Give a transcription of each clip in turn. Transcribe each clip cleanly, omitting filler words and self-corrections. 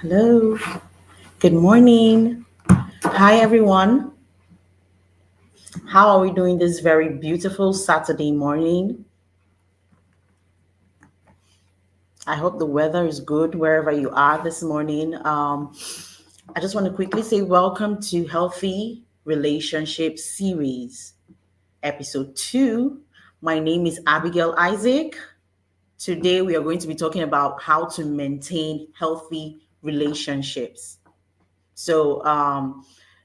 Hello, good morning. Hi, everyone. How are we doing this very beautiful Saturday morning? I hope the weather is good wherever you are this morning. I just want to quickly say welcome to Healthy Relationship Series, Episode 2. My name is Abigail Isaac. Today, we are going to be talking about how to maintain healthy relationships. So,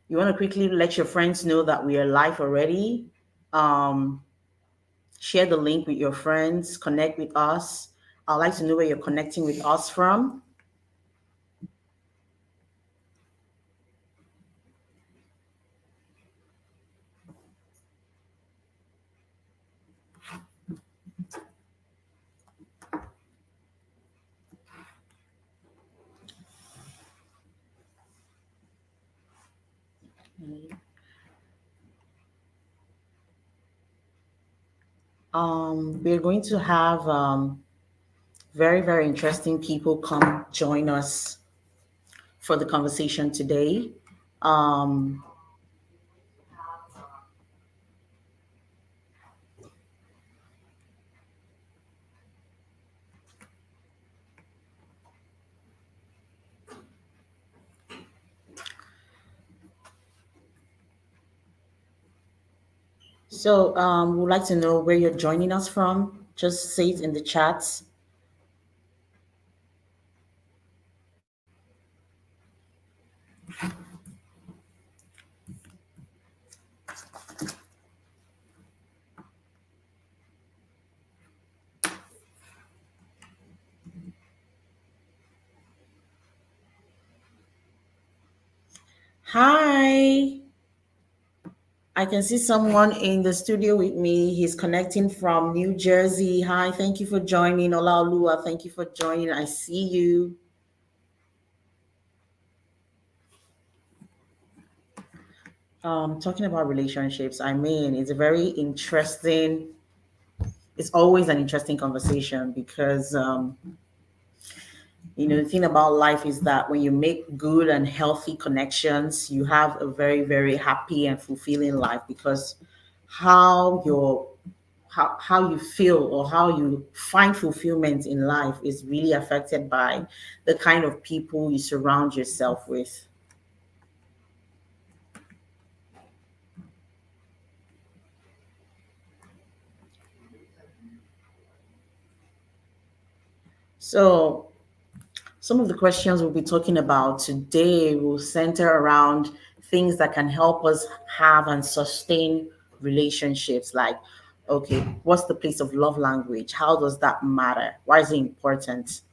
you want to quickly let your friends know that we are live already. Um, Share the link with your friends, connect with us. I'd like to know where you're connecting with us from. We're going to have very, very interesting people come join us for the conversation today. Um, we'd like to know where you're joining us from. Just say it in the chats. Hi. I can see someone in the studio with me. He's connecting from New Jersey. Hi, thank you for joining. Olaoluwa, thank you for joining. I see you. Talking about relationships, I mean, it's always an interesting conversation because, the thing about life is that when you make good and healthy connections, you have a very, very happy and fulfilling life because how your how you feel or how you find fulfillment in life is really affected by the kind of people you surround yourself with. So, some of the questions we'll be talking about today will center around things that can help us have and sustain relationships. Like, okay, what's the place of love language? How does that matter? Why is it important?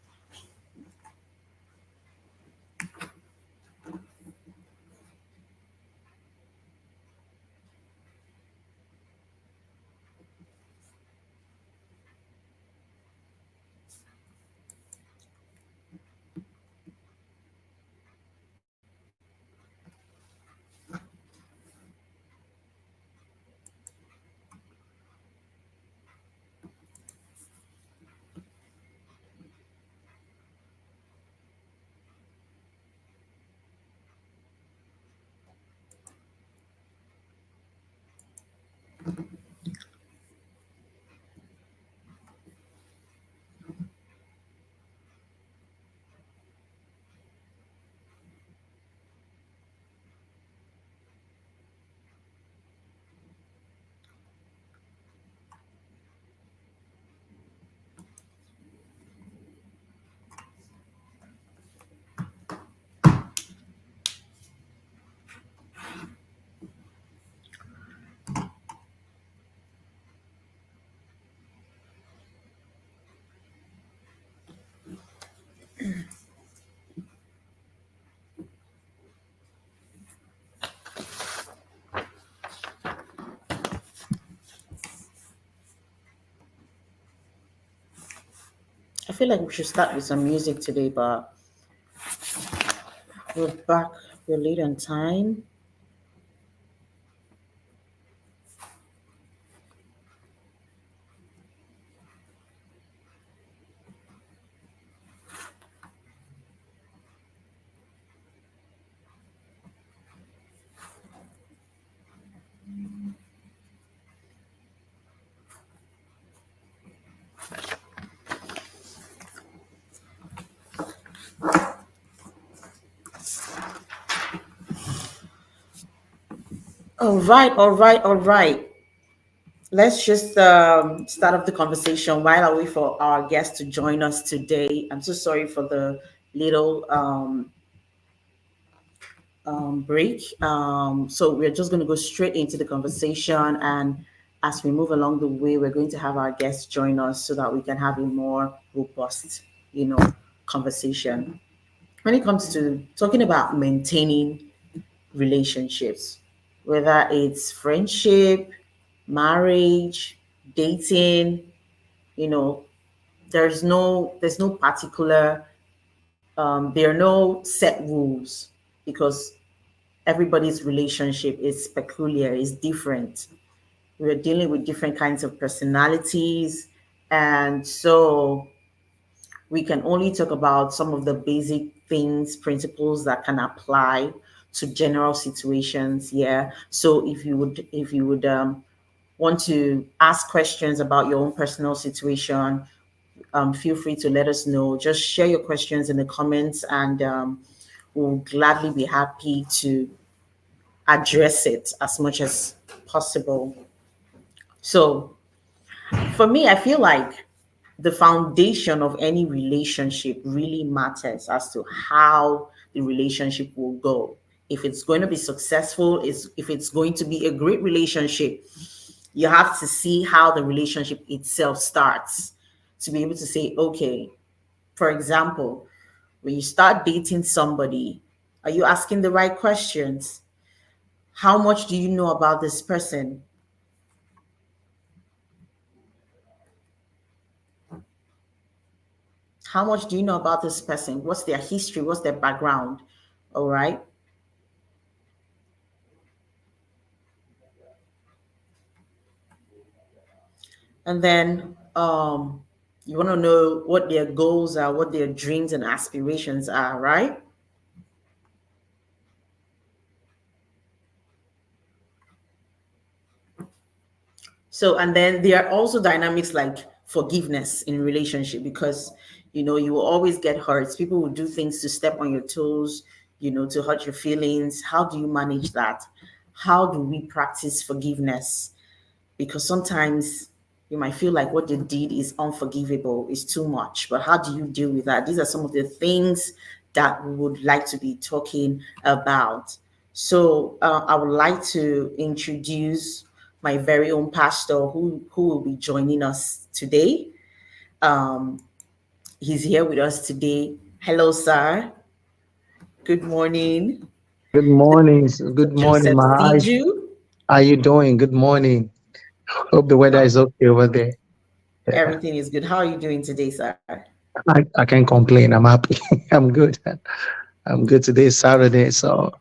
I feel like we should start with some music today, but we're back. We're late on time. All right, all right, all right. Let's just start off the conversation while I wait for our guest to join us today. I'm so sorry for the little break. So we're just going to go straight into the conversation. And as we move along the way, we're going to have our guests join us so that we can have a more robust, you know, conversation. When it comes to talking about maintaining relationships, whether it's friendship, marriage, dating, you know, there's no particular there are no set rules because everybody's relationship is peculiar, is different. We're dealing with different kinds of personalities, and so we can only talk about some of the basic things, principles that can apply to general situations. Yeah. So if you would want to ask questions about your own personal situation, feel free to let us know. Just share your questions in the comments, and we'll gladly be happy to address it as much as possible. So, for me, I feel like the foundation of any relationship really matters as to how the relationship will go. If it's going to be successful, is if it's going to be a great relationship, you have to see how the relationship itself starts to be able to say, okay, for example, when you start dating somebody, are you asking the right questions? How much do you know about this person? How much do you know about this person? What's their history? What's their background? All right. And then you want to know what their goals are, what their dreams and aspirations are, right? So, and then there are also dynamics like forgiveness in relationship because, you will always get hurt. People will do things to step on your toes, to hurt your feelings. How do you manage that? How do we practice forgiveness? Because sometimes you might feel like what they did is unforgivable, is too much. But how do you deal with that? These are some of the things that we would like to be talking about. So I would like to introduce my very own pastor who will be joining us today. Um, he's here with us today. Hello, sir. Good morning. Good morning. Good morning, Joseph Mahai. Siju. How you doing? Good morning. Hope the weather is okay over there. Yeah, Everything is good. How are you doing today, sir? I can't complain. I'm happy. I'm good. I'm good. Today is Saturday, so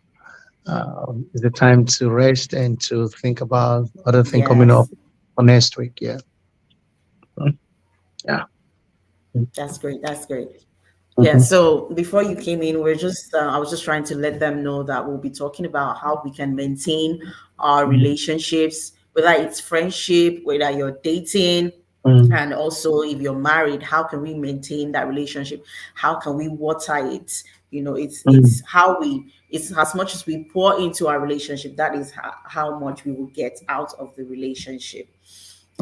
it's the time to rest and to think about other thing coming up Yes. for next week. Yeah. Mm, yeah. That's great. That's great. Yeah. Mm-hmm. So before you came in, I was just trying to let them know that we'll be talking about how we can maintain our relationships, whether it's friendship, whether you're dating, Mm-hmm. and also if you're married, how can we maintain that relationship? How can we water it? It's how it's as much as we pour into our relationship, that is how much we will get out of the relationship.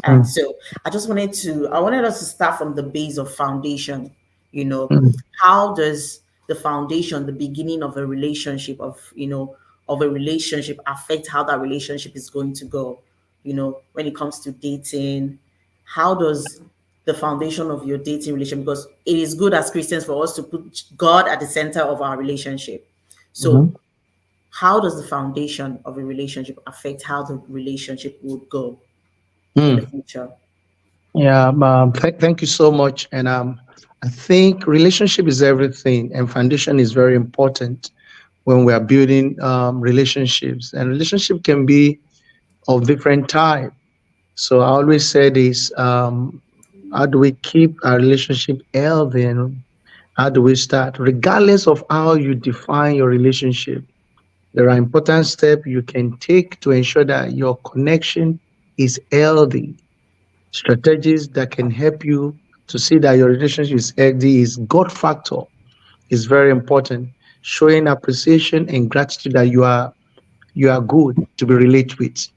And so I wanted us to start from the base of foundation. You know, Mm-hmm. how does the foundation, the beginning of a relationship, of a relationship affect how that relationship is going to go? When it comes to dating, how does the foundation of your dating relationship, because it is good as Christians for us to put God at the center of our relationship. So Mm-hmm. how does the foundation of a relationship affect how the relationship would go in the Mm. future? Yeah. Thank you so much. And I think relationship is everything, and foundation is very important when we are building relationships. And relationship can be of different type. So I always say this: how do we keep our relationship healthy, and how do we start? Regardless of how you define your relationship, there are important steps you can take to ensure that your connection is healthy. Strategies that can help you to see that your relationship is healthy is God factor. is very important. Showing appreciation and gratitude that you are good to be related with.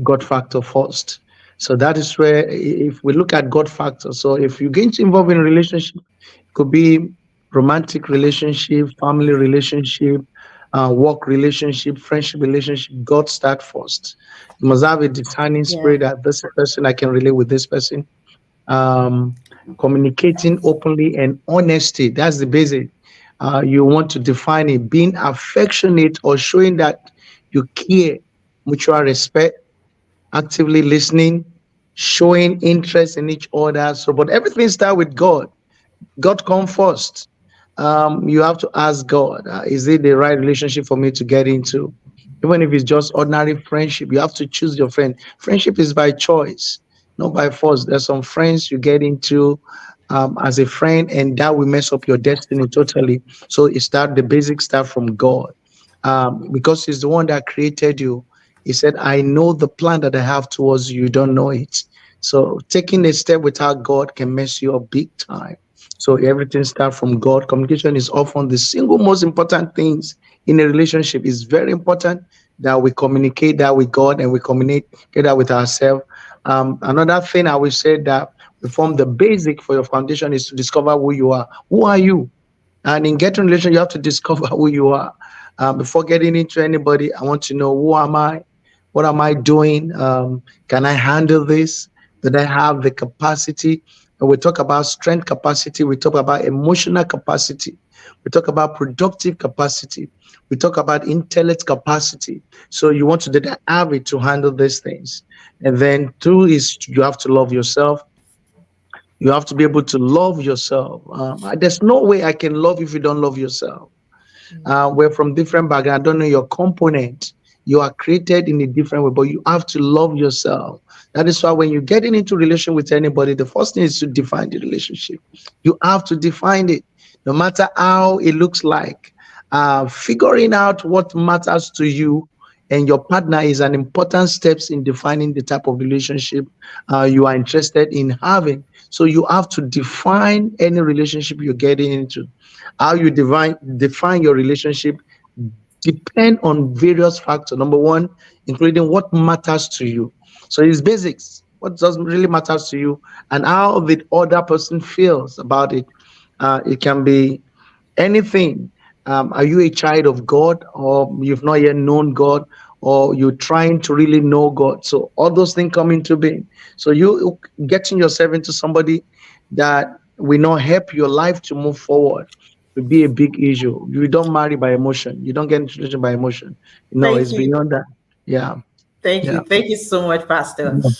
God factor first. So that is where, if we look at God factor, so if you get involved in a relationship, it could be romantic relationship, family relationship, work relationship, friendship relationship. God start first. You must have a discerning Yeah. spirit that this person I can relate with this person. Um, Communicating openly and honesty. That's the basic. You want to define it. Being affectionate or showing that you care, mutual respect, actively listening, showing interest in each other. So, but everything starts with God. God come first. You have to ask God, is it the right relationship for me to get into? Even if it's just ordinary friendship, you have to choose your friend. Friendship is by choice, not by force. There's some friends you get into as a friend, and that will mess up your destiny totally. So it start the basic stuff from God, because He's the one that created you. He said, "I know the plan that I have towards you. You don't know it." So taking a step without God can mess you up big time. So everything starts from God. Communication is often the single most important things in a relationship. It's very important that we communicate that with God and we communicate that with ourselves. Another thing I will say that we form the basic for your foundation is to discover who you are. Who are you? And in getting relation, you have to discover who you are. Before getting into anybody, I want to know, who am I? What am I doing? Can I handle this? Did I have the capacity? And we talk about strength capacity. We talk about emotional capacity. We talk about productive capacity. We talk about intellect capacity. So you want to have it to handle these things. And then two is you have to love yourself. You have to be able to love yourself. There's no way I can love if you don't love yourself. We're from different background. I don't know your component. You are created in a different way, but you have to love yourself. That is why when you're getting into relation with anybody, the first thing is to define the relationship. You have to define it, no matter how it looks like. Figuring out what matters to you and your partner is an important steps in defining the type of relationship you are interested in having. So you have to define any relationship you're getting into. How you define your relationship depend on various factors. Number one, including what matters to you. So it's basics. What does really matters to you, and how the other person feels about it. It can be anything. Are you a child of God, or you've not yet known God, or you're trying to really know God? So all those things come into being. So you getting yourself into somebody that will not help your life to move forward will be a big issue. You don't marry by emotion. You don't get into relationship by emotion. No, Thank it's you. beyond that. Yeah, Thank yeah, you. Thank you so much, Pastor. yeah.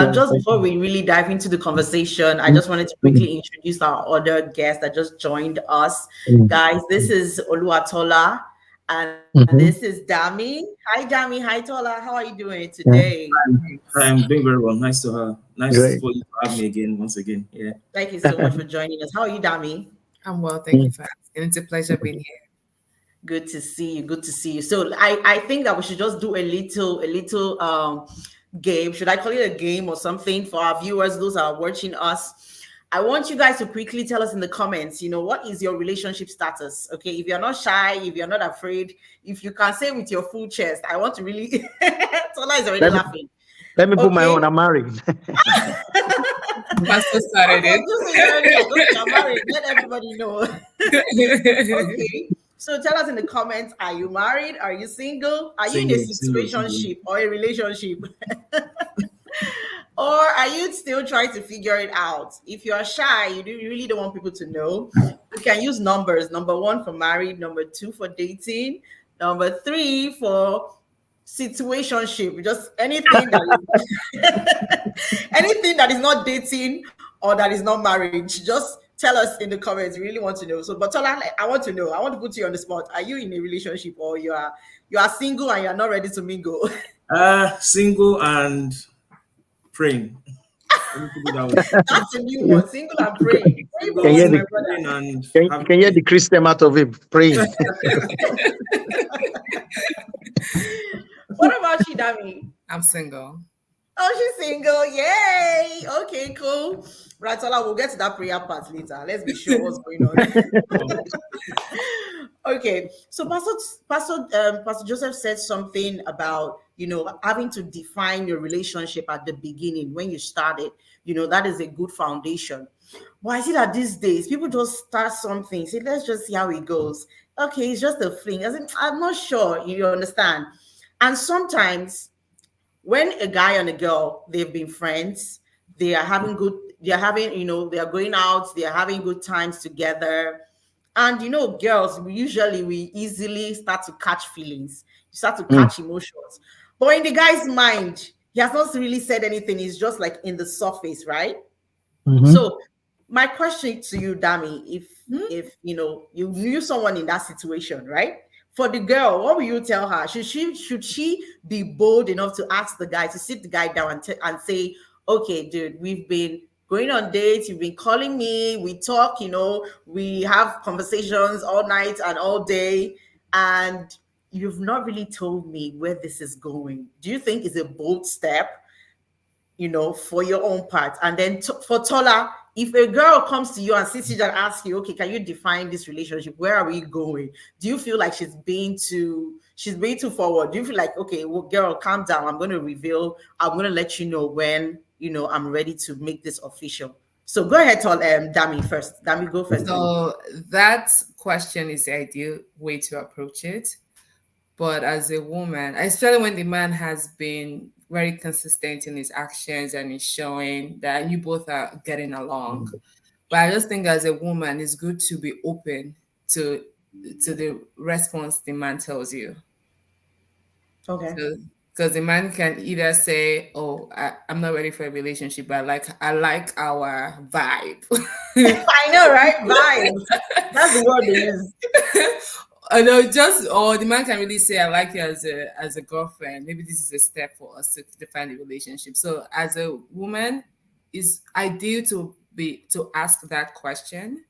Yeah, Just thank before we really dive into the conversation, I you. just wanted to Mm, quickly introduce our other guest that just joined us. mm, Guys, this is Oluwatola and this is mhm. Dami. Hi, Dami. Hi, Tola. How are you doing Yeah, today? Hi, I'm doing very well. Nice great. for you to have me again, once again. Yeah. Thank you so much for joining us. How are you, Dami? I'm well, thank you Mm, for asking. It's a pleasure being here. Good to see you. Good to see you. So I think that we should just do a little game. Should I call it a game or something for our viewers, those that are watching us? I want you guys to quickly tell us in the comments, what is your relationship status? Okay, if you're not shy, if you're not afraid, if you can say with your full chest, I want to really Tola is already Let me laughing. let me put my Okay. own. I'm married. Pastor started Okay, just say you're already like, okay, I'm married. Let everybody know. it. Okay. So tell us in the comments, are you married? Are you single? Are you in a Single. situationship or a relationship? Or are you still trying to figure it out? If you're shy, you really don't want people to know, you can use numbers. Number one for married, number two for dating, number three for situationship. Just anything that is anything that is not dating or that is not marriage. Just tell us in the comments. We really want to know. So, but Tola, I want to know. I want to put you on the spot. Are you in a relationship or you are single and you're not ready to mingle? Single and praying. Let me put it that way. That's a new one. Single and praying. Praying for Single, Can what, hear my the praying brother? and can, having can hear faith. the Christian out of it praying. What about you, Dami? I'm single. Oh, she's single. Yay. Okay, cool. Right, Tola, we'll get to that prayer part later. Let's be sure what's going on. Oh, Okay, so Pastor Joseph said something about having to define your relationship at the beginning when you started. That is a good foundation. Why is it that these days people just start something, say let's just see how it goes? Okay, it's just a fling. I'm not sure. You understand? And sometimes when a guy and a girl they've been friends, they are having they are going out, they are having good times together, and girls, we easily start to catch feelings, you start to Mm, catch emotions, but in the guy's mind he has not really said anything, he's just like in the surface, right? mhm, So my question to you, Dami, if you knew someone in that situation, right? For the girl, what will you tell her? Should she be bold enough to ask the guy to sit the guy down and say, okay, dude, we've been going on dates, you've been calling me, we talk, we have conversations all night and all day, and you've not really told me where this is going. Do you think it's a bold step, for your own part? And then for Tola, if a girl comes to you and sits you down and asks you, okay, can you define this relationship? Where are we going? Do you feel like she's being too forward? Do you feel like, okay, well, girl, calm down. I'm going to let you know when, I'm ready to make this official. So go ahead, Dami first. Dami, go first, please. So that question is the ideal way to approach it. But as a woman, especially when the man has been very consistent in his actions and is showing that you both are getting along. But I just think as a woman, it's good to be open to the response the man tells you. Okay. So because the man can either say, "Oh, I'm not ready for a relationship, but I like our vibe." I know, right? Vibes. That's the word they use. I know, just or the man can really say, "I like you as a girlfriend. Maybe this is a step for us to define the relationship." So, as a woman, it's ideal to ask that question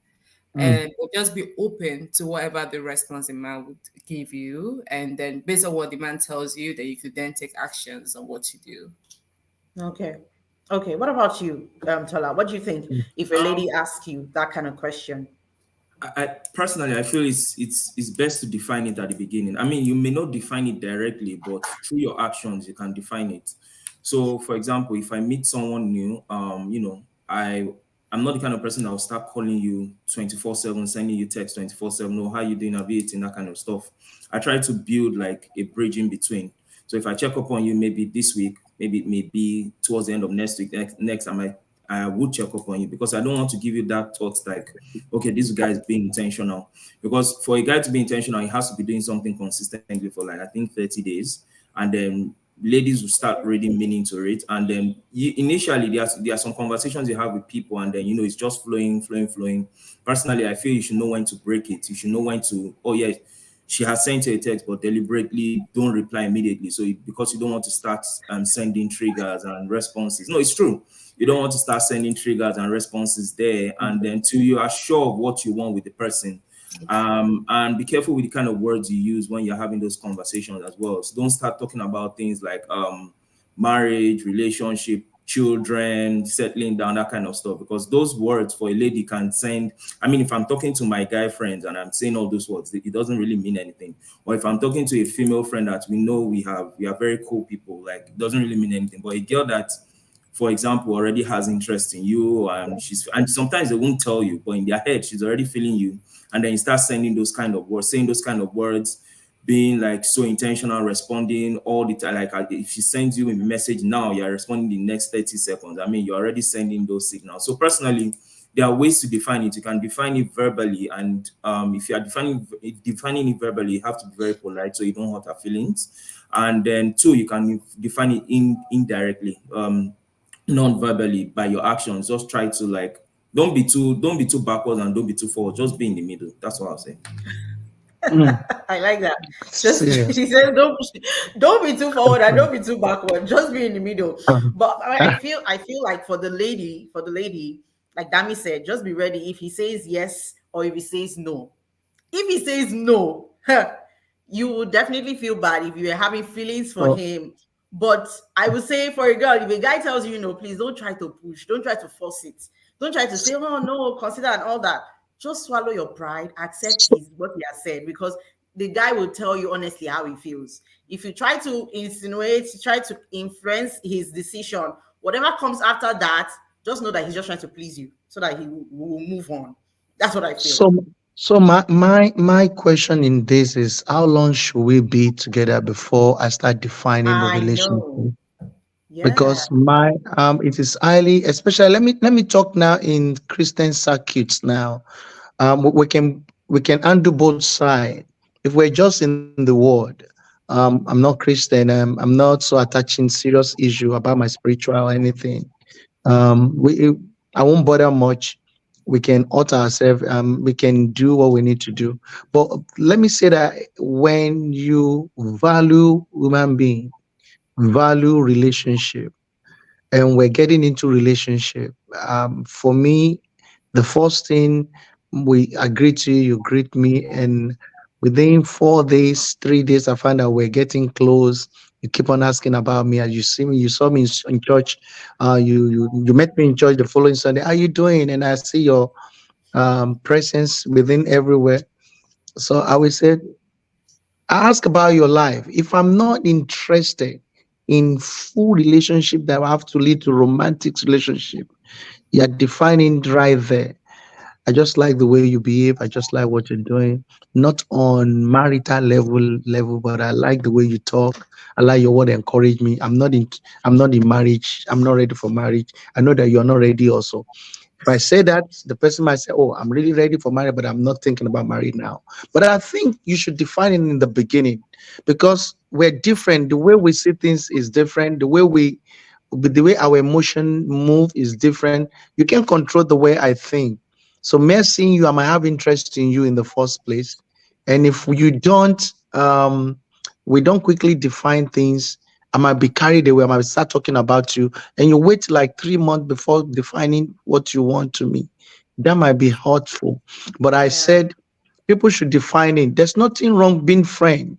mm. and just be open to whatever the response the man would give you, and then based on what the man tells you, then you could then take actions on what to do. Okay. Okay. What about you, Tola? What do you think if a um, lady asks you that kind of question? I personally I feel it's best to define it at the beginning. I mean, you may not define it directly, but through your actions you can define it. So, for example, if I meet someone new, I'm not the kind of person that will start calling you 24/7, sending you text 24/7. No, how you doing? Have you eating? That kind of stuff. I try to build like a bridge in between. So if I check up on you maybe this week, maybe it may be towards the end of next week. Next I would check up on you because I don't want to give you that thought like, okay, this guy is being intentional. Because for a guy to be intentional, he has to be doing something consistently for like I think 30 days, and then ladies will start reading meaning to it. And then initially there are some conversations you have with people, and then it's just flowing, flowing, flowing. Personally, I feel you should know when to break it. You should know when to, oh yeah, she has sent you a text, but deliberately don't reply immediately. So because you don't want to start sending triggers and responses. No, it's true. You don't want to start sending triggers and responses there, and then till you are sure of what you want with the person. And be careful with the kind of words you use when you're having those conversations as well. So don't start talking about things like marriage, relationship, children, settling down, that kind of stuff. Because those words for a lady can send. I mean, if I'm talking to my guy friends and I'm saying all those words, it doesn't really mean anything. Or if I'm talking to a female friend that we know we are very cool people, like it doesn't really mean anything. But a girl that, for example, already has interest in you, and sometimes they won't tell you, but in their head she's already feeling you, and then you start sending those kind of words, saying those kind of words, being like so intentional, responding all the time. Like if she sends you a message now, you're responding the next 30 seconds. I mean, you're already sending those signals. So personally, there are ways to define it. You can define it verbally, and if you are defining it verbally, you have to be very polite so you don't hurt her feelings. And then two, you can define it indirectly. Non-verbally by your actions. Just try to like don't be too backwards and don't be too forward. Just be in the middle. That's what I'll say. Mm. I like that. Just Serious. she said, don't be too forward and don't be too backward. Just be in the middle. Um, But I ah, feel I feel like for the lady, like Dami said, just be ready if he says yes or if he says no. If he says no, you will definitely feel bad if you are having feelings for oh, him But I would say for a girl, if a guy tells you, please don't try to push, don't try to force it, don't try to say, oh no, consider and all that. Just swallow your pride, accept So, his what he has said, because the guy will tell you honestly how he feels. If you try to insinuate, try to influence his decision, whatever comes after that, just know that he's just trying to please you so that he will move on. That's what I feel. so my question in this is, how long should we be together before I start defining the I know. relationship? Yeah. Because my it is highly, especially, let me talk now in Christian circuits now. We can undo both sides. If we're just in the world, I'm not Christian, I'm not so attaching serious issue about my spiritual or anything. We I won't bother much. We can alter ourselves. We can do what we need to do. But let me say that when you value human being, value relationship, and we're getting into relationship, for me, the first thing, we agree to you, you greet me, and within 4 days, 3 days, I find out we're getting close. You keep on asking about me. As you see me, you saw me in church. You met me in church the following Sunday. How you doing? And I see your presence within everywhere. So I will say, ask about your life. If I'm not interested in full relationship that will have to lead to romantic relationship, you're defining right there. I just like the way you behave. I just like what you're doing. Not on marital level, but I like the way you talk. I like your word encourage me. I'm not in marriage. I'm not ready for marriage. I know that you're not ready also. If I say that, the person might say, "Oh, I'm really ready for marriage, but I'm not thinking about marriage now." But I think you should define it in the beginning, because we're different. The way we see things is different. The way our emotion move is different. You can control the way I think. So me seeing you, I might have interest in you in the first place, and if you don't, we don't quickly define things, I might be carried away. I might start talking about you, and you wait like 3 months before defining what you want to me. That might be hurtful. But I Yeah. said people should define it. There's nothing wrong being friend.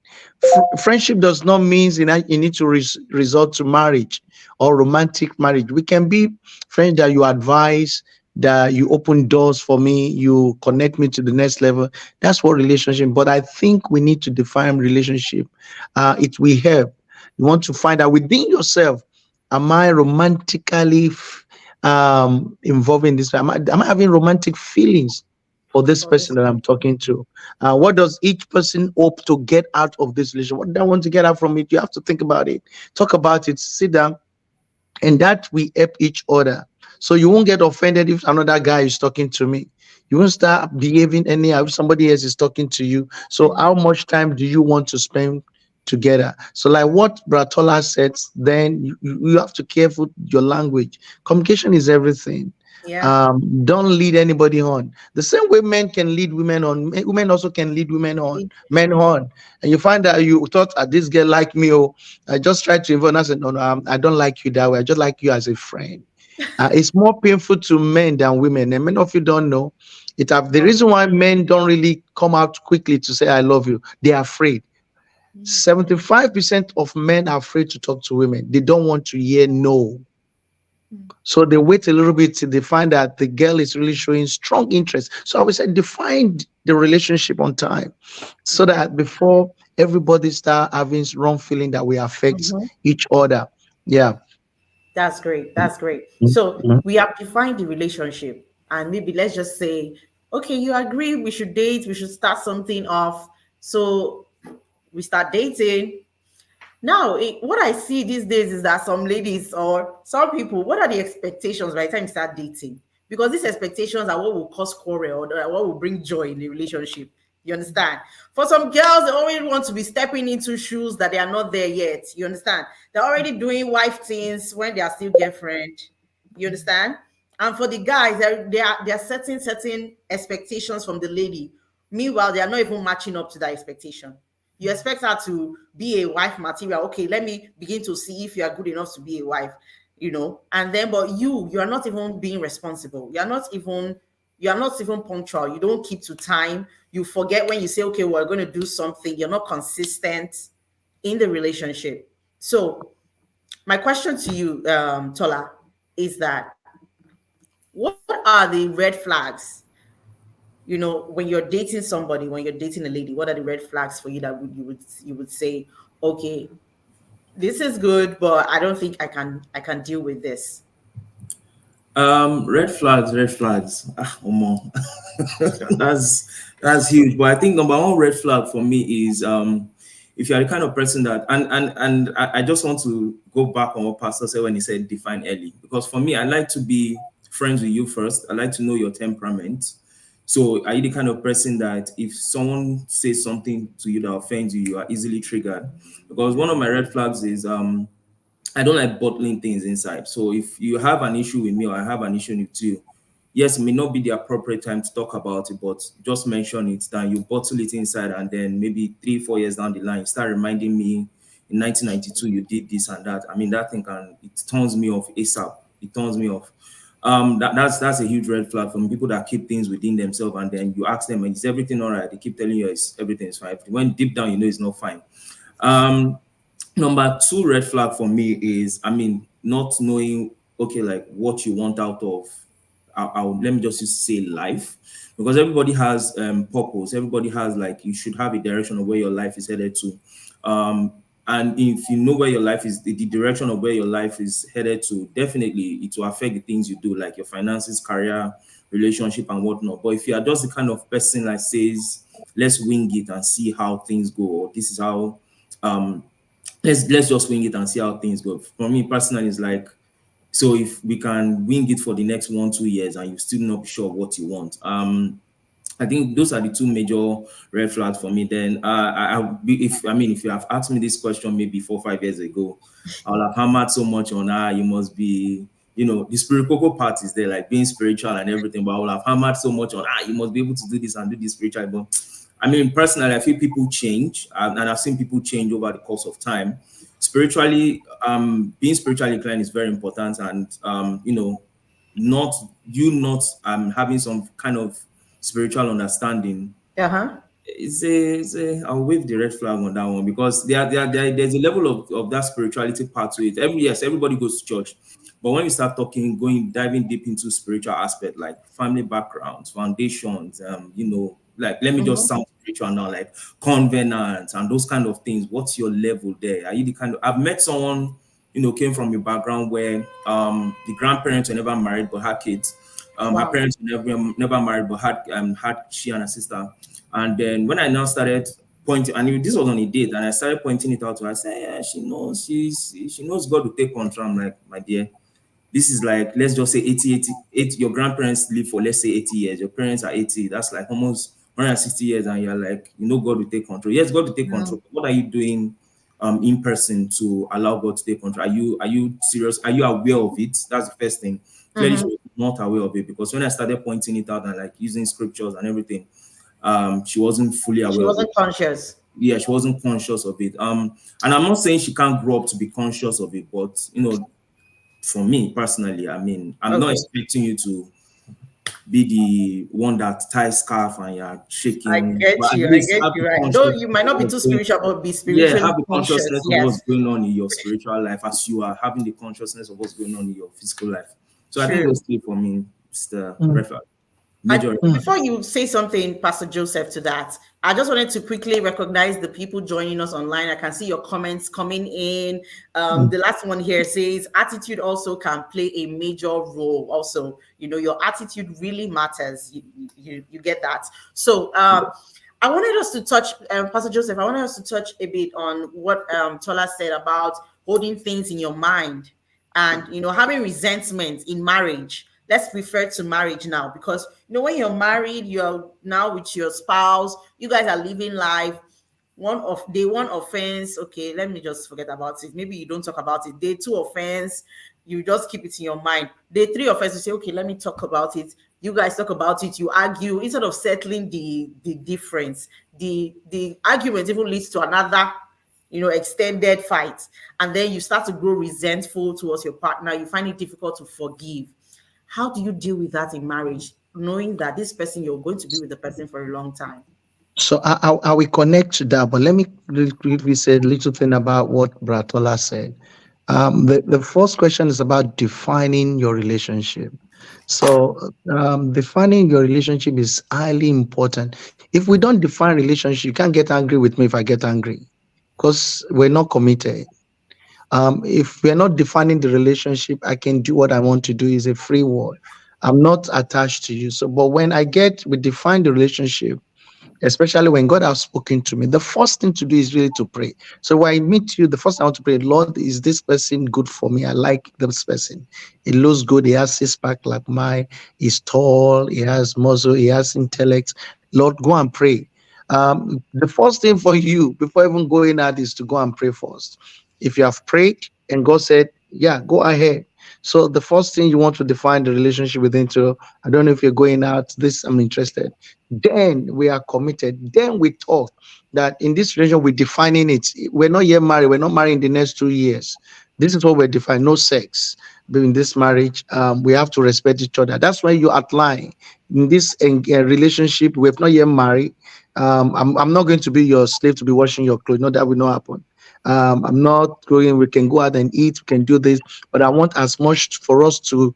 Friendship does not mean you need to resort to marriage or romantic marriage. We can be friends that you advise, that you open doors for me, you connect me to the next level. That's what relationship. But I think we need to define relationship. It will help. You want to find out within yourself, am I romantically involved in this? Am I having romantic feelings for this For person this that I'm talking to? What does each person hope to get out of this relationship? What do they want to get out from it? You have to think about it, talk about it, sit down, and that we help each other. So you won't get offended if another guy is talking to me. You won't start behaving anyhow if somebody else is talking to you. So how much time do you want to spend together? So like what Bratola said, then you have to careful your language. Communication is everything. Yeah. Don't lead anybody on. The same way men can lead women on, women also can lead men on. And you find that you thought, this girl like me, oh, I just tried to involve, and I said, no, no, I don't like you that way. I just like you as a friend. It's more painful to men than women. And many of you don't know it. The Oh. reason why men don't really come out quickly to say I love you, they're afraid. 75% of men are afraid to talk to women. They don't want to hear no. So they wait a little bit till they find that the girl is really showing strong interest. So I would say define the relationship on time, so Yeah. that before everybody start having wrong feeling that we affect Mhm. each other. Yeah. That's great. That's great. So Mhm. we have defined the relationship, and maybe let's just say, okay, you agree we should date, we should start something off. So we start dating. Now, what I see these days is that some ladies or some people, what are the expectations by the time you start dating? Because these expectations are what will cause quarrel or what will bring joy in the relationship. You understand? For some girls, they already want to be stepping into shoes that they are not there yet. You understand? They're already doing wife things when they are still girlfriend. You understand? And for the guys, they are setting certain expectations from the lady. Meanwhile, they are not even matching up to that expectation. You expect her to be a wife material. Okay, let me begin to see if you are good enough to be a wife, And then, but you are not even being responsible. You are not even punctual. You don't keep to time. You forget when you say, okay, we're going to do something. You're not consistent in the relationship. So My question to you, Tola, is that what are the red flags? When you're dating somebody, when you're dating a lady, what are the red flags for you that you would say, okay, this is good, but I don't think I can deal with this. Red flags, red flags. Ah, Omo. That's huge. But I think number one red flag for me is if you are the kind of person that and I just want to go back on what Pastor said when he said define early. Because for me, I like to be friends with you first. I like to know your temperament. So are you the kind of person that if someone says something to you that offends you, you are easily triggered? Because one of my red flags is I don't like bottling things inside. So if you have an issue with me or I have an issue with you, yes, it may not be the appropriate time to talk about it, but just mention it. Then you bottle it inside, and then maybe 3, 4 years down the line, you start reminding me in 1992 you did this and that. I mean, that thing it turns me off ASAP. It turns me off. That's a huge red flag from people that keep things within themselves, and then you ask them, is everything all right? They keep telling you everything is fine. When deep down you know it's not fine. Um, Number two red flag for me is, I mean, not knowing, okay, like what you want out of, let me just say life, because everybody has purpose. Everybody has like, you should have a direction of where your life is headed to. And if you know where your life is, the direction of where your life is headed to, definitely it will affect the things you do, like your finances, career, relationship, and whatnot. But if you are just the kind of person that says, let's wing it and see how things go, or this is how um let's just wing it and see how things go. For me personally, it's like, so if we can wing it for the next 1, 2 years and you still not be sure of what you want, I think those are the two major red flags for me. Then if you have asked me this question maybe 4, 5 years ago, I would have hammered so much on you must be, the spiritual part is there, like being spiritual and everything, but I would have hammered so much on you must be able to do this and do this spiritual. But I mean, personally, I feel people change, and I've seen people change over the course of time. Spiritually, being spiritually inclined is very important, and not not having some kind of spiritual understanding. Uh-huh. I'll wave the red flag on that one, because there's a level of that spirituality part to it. Everybody goes to church, but when you start talking, diving deep into spiritual aspect, like family backgrounds, foundations, like let me just Mm-hmm. sound spiritual now, like covenants and those kind of things. What's your level there? Are you the kind of I've met someone, came from a background where the grandparents were never married but had kids. Her Wow. parents were never married but had she and her sister. And then when I now started pointing, and this was on a date, and I started pointing it out to her, I said, yeah, she knows, she knows God will take control. I'm like, my dear, this is like, let's just say 80, your grandparents live for, let's say 80 years. Your parents are 80. That's like almost 160 years. And you're like, God will take control. Yes, God will take Mm-hmm. control. But what are you doing in person to allow God to take control? Are you serious? Are you aware of it? That's the first thing. Clearly, she Mm-hmm. was not aware of it, because when I started pointing it out and like using scriptures and everything, she wasn't fully She aware of it. wasn't conscious. Yeah, she wasn't conscious of it. And I'm not saying she can't grow up to be conscious of it, but for me personally, I mean, I'm not Okay. expecting you to be the one that ties scarf and you're I shaking, get but at you. I least get have you the right. Though you consciousness might of not be what's too going. spiritual, but be Yeah, spiritually have the conscious. consciousness of what's Yes. going on in your spiritual life as you are having the consciousness of what's going on in your physical life. So I think True. those three for me is the Mm, red flag, major red flag. Before you say something, Pastor Joseph, to that, I just wanted to quickly recognize the people joining us online. I can see your comments coming in. mm. The last one here says attitude also can play a major role. Also, your attitude really matters. You get that. So, I wanted us to touch, Pastor Joseph. I wanted us to touch a bit on what Tola said about holding things in your mind and having resentment in marriage. Let's refer to marriage now, because when you're married, you're now with your spouse, you guys are living life. Day one offense, okay, let me just forget about it. Maybe you don't talk about it. Day two offense, you just keep it in your mind. Day three offense, you say, okay, let me talk about it. You guys talk about it, you argue. Instead of settling the difference, the argument even leads to another extended fight, and then you start to grow resentful towards your partner. You find it difficult to forgive. How do you deal with that in marriage, knowing that this person, you're going to be with the person for a long time? So I will connect to that, but let me say a little thing about what Bratola said. The first question is about defining your relationship. So, defining your relationship is highly important. If we don't define relationship, you can't get angry with me if I get angry because we're not committed. If we're not defining the relationship, I can do what I want to do. Is a free word. I'm not attached to you. So, but when we define the relationship, especially when God has spoken to me, the first thing to do is really to pray. So when I meet you, the first thing I want to pray, Lord, is this person good for me? I like this person. It looks good. He has six pack like mine. He's tall. He has muscle. He has intellect. Lord, go and pray. The first thing for you before even going out is to go and pray first. If you have prayed and God said, yeah, go ahead. So the first thing you want to define the relationship with into, I don't know if you're going out, this I'm interested. Then we are committed. Then we talk that in this relation we're defining it. We're not yet married. We're not married in the next 2 years. This is what we're defining. No sex in this marriage. We have to respect each other. That's why you outline in this relationship. We've not yet married. I'm not going to be your slave to be washing your clothes. No, that will not happen. I'm not going. We can go out and eat. We can do this, but I want as much for us to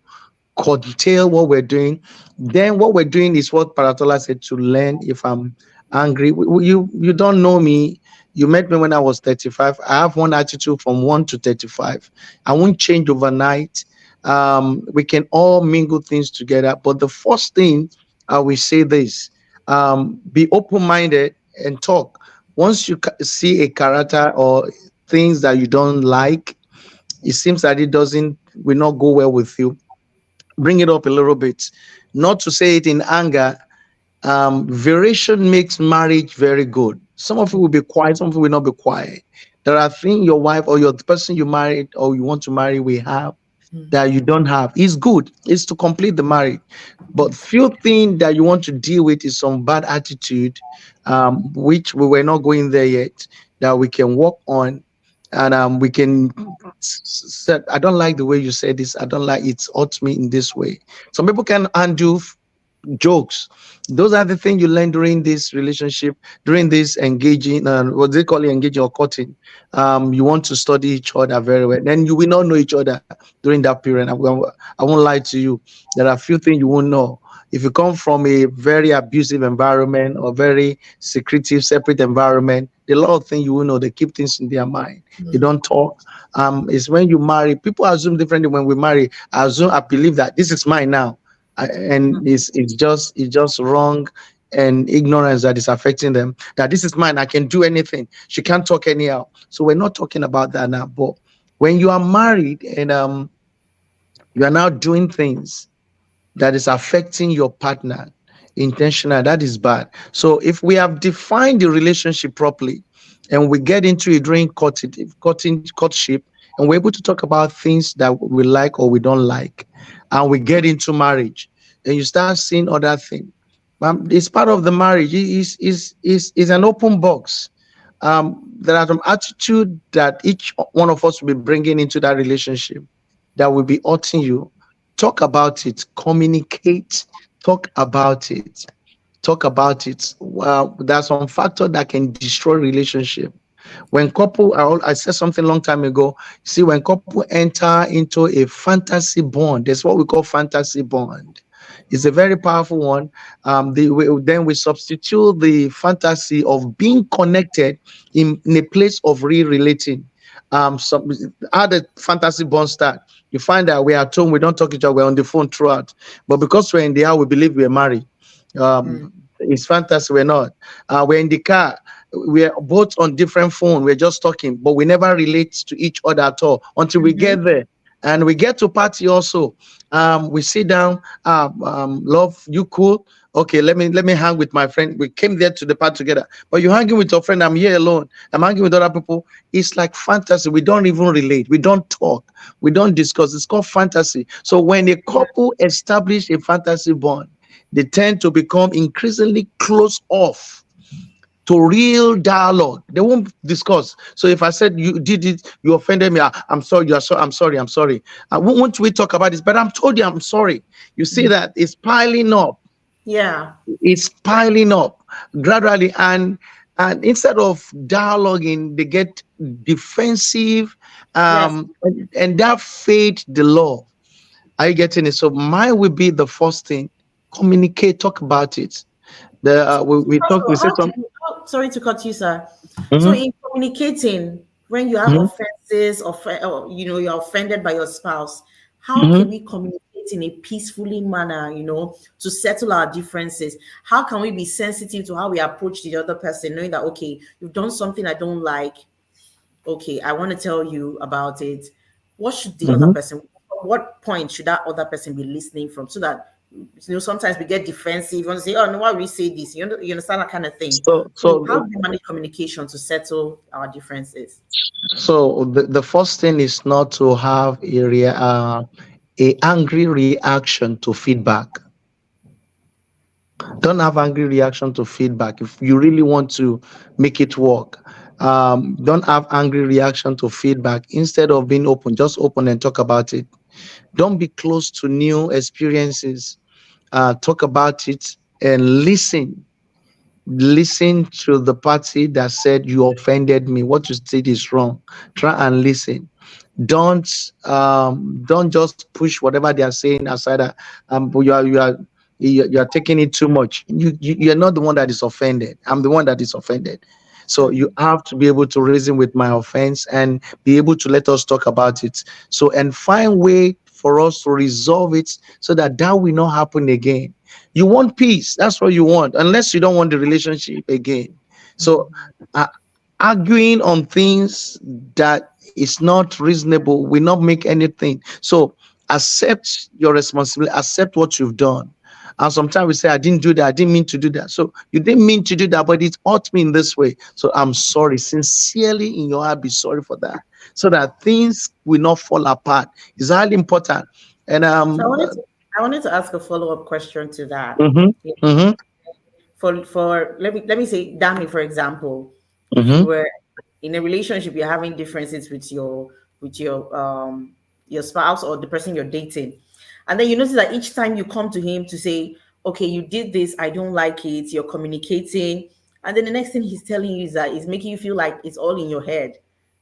curtail what we're doing. Then what we're doing is what Paratola said to learn. If I'm angry, you don't know me. You met me when I was 35. I have one attitude from 1 to 35. I won't change overnight. We can all mingle things together. But the first thing I will say this: be open-minded and talk. Once you see a character or things that you don't like, it seems that it doesn't will not go well with you, bring it up a little bit, not to say it in anger. Variation makes marriage very good. Some of you will be quiet, some of you will not be quiet. There are things your wife or your the person you married or you want to marry will have that you don't have. It's good. It's to complete the marriage. But few things that you want to deal with is some bad attitude, which we were not going there yet, that we can work on. And we can set. I don't like the way you said this. I don't like it hurts me in this way. Some people can undo jokes. Those are the things you learn during this relationship, during this engaging, what they call it, engaging or cutting. You want to study each other very well. Then you will not know each other during that period. I won't lie to you. There are a few things you won't know. If you come from a very abusive environment or very secretive, separate environment, a lot of things you will know. They keep things in their mind. They don't talk. It's when you marry. People assume differently when we marry. I believe that this is mine now, and it's just wrong and ignorance that is affecting them. That this is mine. I can do anything. She can't talk anyhow. So we're not talking about that now. But when you are married and you are now doing things that is affecting your partner intentional, that is bad. So if we have defined the relationship properly and we get into it during courtship, and we're able to talk about things that we like or we don't like, and we get into marriage and you start seeing other things, it's part of the marriage. Is an open box. There are some attitude that each one of us will be bringing into that relationship that will be hurting you. Talk about it, communicate, talk about it, talk about it. Well, there's some factor that can destroy relationship. When couple, I said something long time ago. See, when couple enter into a fantasy bond, that's what we call fantasy bond. It's a very powerful one. Then we substitute the fantasy of being connected in a place of re-relating. Some how the fantasy bond start. You find that we're at home, we don't talk to each other, we're on the phone throughout. But because we're in the house, we believe we're married. It's fantasy, we're not. We're in the car, we're both on different phone, we're just talking, but we never relate to each other at all until we get there. And we get to party also. We sit down, love, you cool? Okay, let me hang with my friend. We came there to the party together. But you're hanging with your friend, I'm here alone. I'm hanging with other people. It's like fantasy. We don't even relate. We don't talk. We don't discuss. It's called fantasy. So when a couple establish a fantasy bond, they tend to become increasingly close off to real dialogue. They won't discuss. So if I said you did it, you offended me. I'm sorry. You're so. I'm sorry. I'm sorry. Won't we talk about this? But I'm told you I'm sorry. You see that it's piling up. Yeah. It's piling up gradually, and And instead of dialoguing, they get defensive, Yes. and that fade the law. Are you getting it? So mine will be the first thing: communicate, talk about it. We talk, we So say how do some. you, sorry to cut you, sir. So Mhm, in communicating, when you have mhm, offenses or you're offended by your spouse, how mhm, can we communicate in a peacefully manner, to settle our differences? How can we be sensitive to how we approach the other person, knowing that, okay, you've done something I don't like. Okay, I want to tell you about it. What should the other mhm. person, what point should that other person be listening from, so that, sometimes we get defensive. You want to say, oh no, why we say this? You understand that kind of thing. So how So do we manage communication to settle our differences? the first thing is not to have a angry reaction to feedback. Don't have angry reaction to feedback. If you really want to make it work, don't have angry reaction to feedback. Instead of being open, just open and talk about it. Don't be close to new experiences. Talk about it and listen. Listen to the party that said you offended me. What you said is wrong. Try and listen. Don't just push whatever they are saying aside. You are taking it too much. You're not the one that is offended. I'm the one that is offended. So you have to be able to reason with my offense and be able to let us talk about it. So, and find way for us to resolve it so that that will not happen again. You want peace. That's what you want, unless you don't want the relationship again. So, uh, arguing on things that is not reasonable will not make anything. So, accept your responsibility, accept what you've done. And sometimes we say, I didn't do that, I didn't mean to do that. So, you didn't mean to do that, but it hurt me in this way. So, I'm sorry. Sincerely in your heart, be sorry for that. So that things will not fall apart. It's highly important. And So I wanted to ask a follow-up question to that. mhm, mhm, For let me say, Dami, for example, if you mhm, were in a relationship, you're having differences with your spouse or the person you're dating, and then you notice that each time you come to him to say, okay, you did this, I don't like it, you're communicating, and then the next thing he's telling you is that he's making you feel like it's all in your head.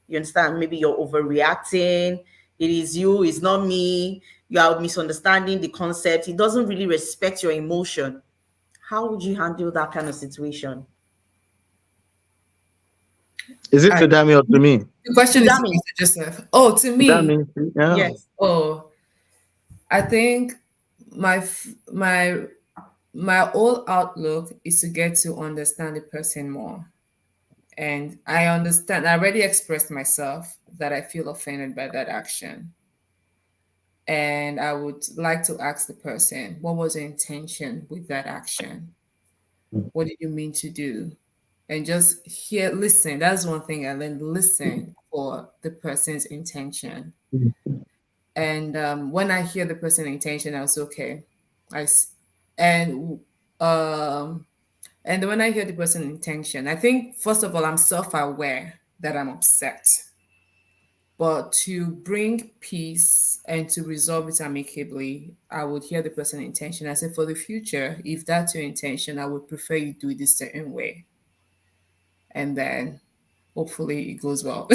You understand? Maybe you're overreacting. It is you, it's not me. You are misunderstanding the concept. He doesn't really respect your emotion. How would you handle that kind of situation? Is it I, to Dami or to me? the To question is to Dami. Mr. Joseph. Oh, to me. Dami, yeah. Yes. Oh, I think my my whole outlook is to get to understand the person more. And I understand, I already expressed myself that I feel offended by that action. And I would like to ask the person, what was your intention with that action? What did you mean to do? And just hear, listen. That's one thing I learned: listen for the person's intention. And when I hear the person's intention, I was okay. I s- and um and when I hear the person's intention, I think first of all I'm self-aware that I'm upset. But to bring peace and to resolve it amicably, I would hear the person's intention. I say, for the future, if that's your intention, I would prefer you do it this certain way. And then hopefully it goes well.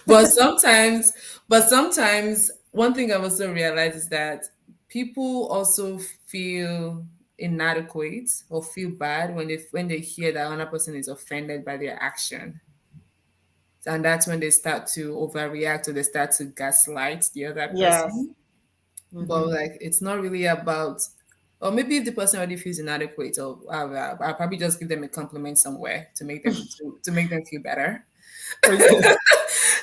but sometimes, but sometimes one thing I've also realized is that people also feel inadequate or feel bad when they hear that another person is offended by their action. And that's when they start to overreact or they start to gaslight the other Yes. person. But Mm-hmm. like, it's not really about, or maybe if the person already feels inadequate, or I'll probably just give them a compliment somewhere to make them feel better. Okay.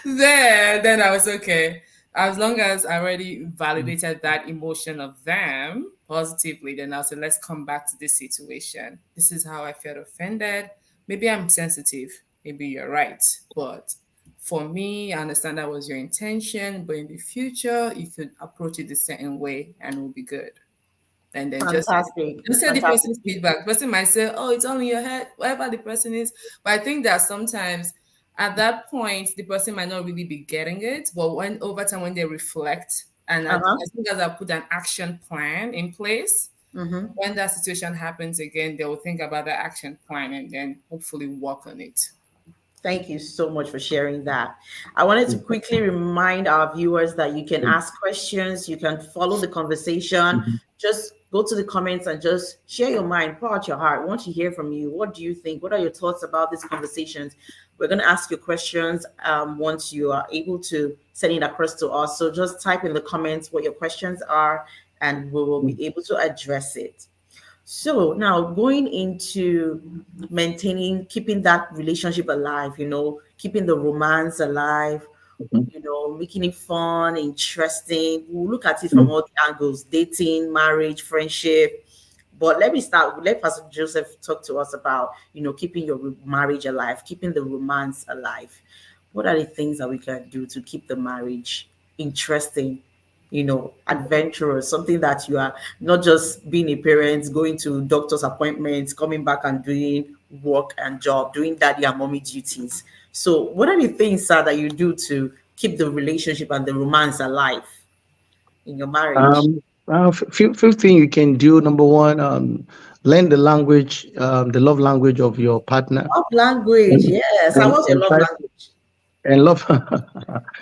Then I was okay. As long as I already validated that emotion of them positively, then I'll say, let's come back to this situation. This is how I felt offended. Maybe I'm sensitive. Maybe you're right. But for me, I understand that was your intention. But in the future, you could approach it a certain way and it will be good. And then Fantastic. just hear the Fantastic. person's feedback. The person might say, "Oh, it's all in your head," whatever the person is. But I think that sometimes at that point the person might not really be getting it. But when over time when they reflect and Uh-huh. as long as I put an action plan in place, Mm-hmm. When that situation happens again, they will think about the action plan and then hopefully work on it. Thank you so much for sharing that. I wanted to quickly remind our viewers that you can ask questions, you can follow the conversation. Mhm. Just go to the comments and just share your mind, pour out your heart. We want to hear from you. What do you think? What are your thoughts about these conversations? We're going to ask you questions once you are able to send it across to us. So just type in the comments what your questions are, and we will be able to address it. So now going into maintaining, keeping that relationship alive, keeping the romance alive, making it fun, interesting. We'll look at it from Mhm. all the angles: dating, marriage, friendship. But let me start. Let Pastor Joseph talk to us about, keeping your marriage alive, keeping the romance alive. What are the things that we can do to keep the marriage interesting, adventurous, something that you are not just being a parent, going to doctor's appointments, coming back and doing work and job, doing daddy and mommy duties. So, what are the things, sir, that you do to keep the relationship and the romance alive in your marriage? Few things you can do. Number one, learn the language, the love language of your partner, Love language, and yes. And and, what's your and love try language? and love.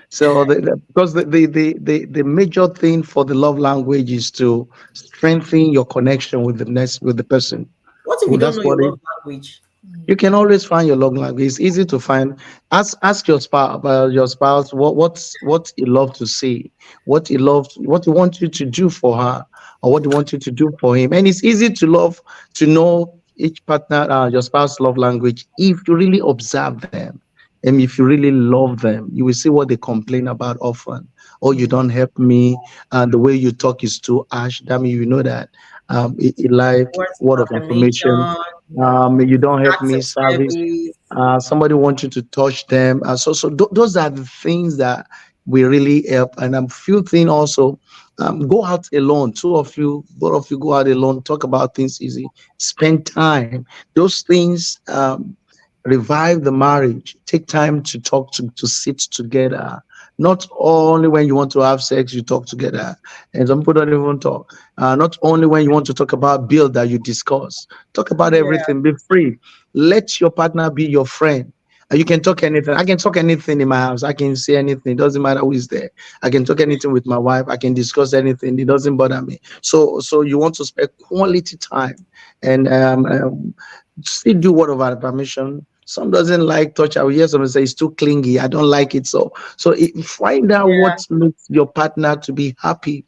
So because the major thing for the love language is to strengthen your connection with the person. What if Well, you don't that's know what your it. love language? You can always find your love language. It's easy to find. Ask your spouse what you love to see, what you want you to do for her, or what you want you to do for him. And it's easy to know each partner, your spouse love language, if you really observe them. And if you really love them, you will see what they complain about often. Oh, you don't help me. The way you talk is too harsh. That means you know that it like Words word of of affirmation. affirmation, yeah. You don't help Acts me of service. service. Somebody wants you to touch them. Those are the things that will really help. And few things also, go out alone. Two of you, both of you go out alone. Talk about things easy. Spend time. Those things revive the marriage. Take time to talk to sit together. Not only when you want to have sex, you talk together. And some people don't even talk. Not only when you want to talk about bill that you discuss. Talk about Yeah. everything. Be free. Let your partner be your friend. You can talk anything. I can talk anything in my house. I can say anything. It doesn't matter who is there. I can talk anything with my wife. I can discuss anything. It doesn't bother me. So you want to spend quality time and still do word of affirmation. Some doesn't like touch. I will hear someone say it's too clingy. I don't like it. Find out Yeah. what makes your partner to be happy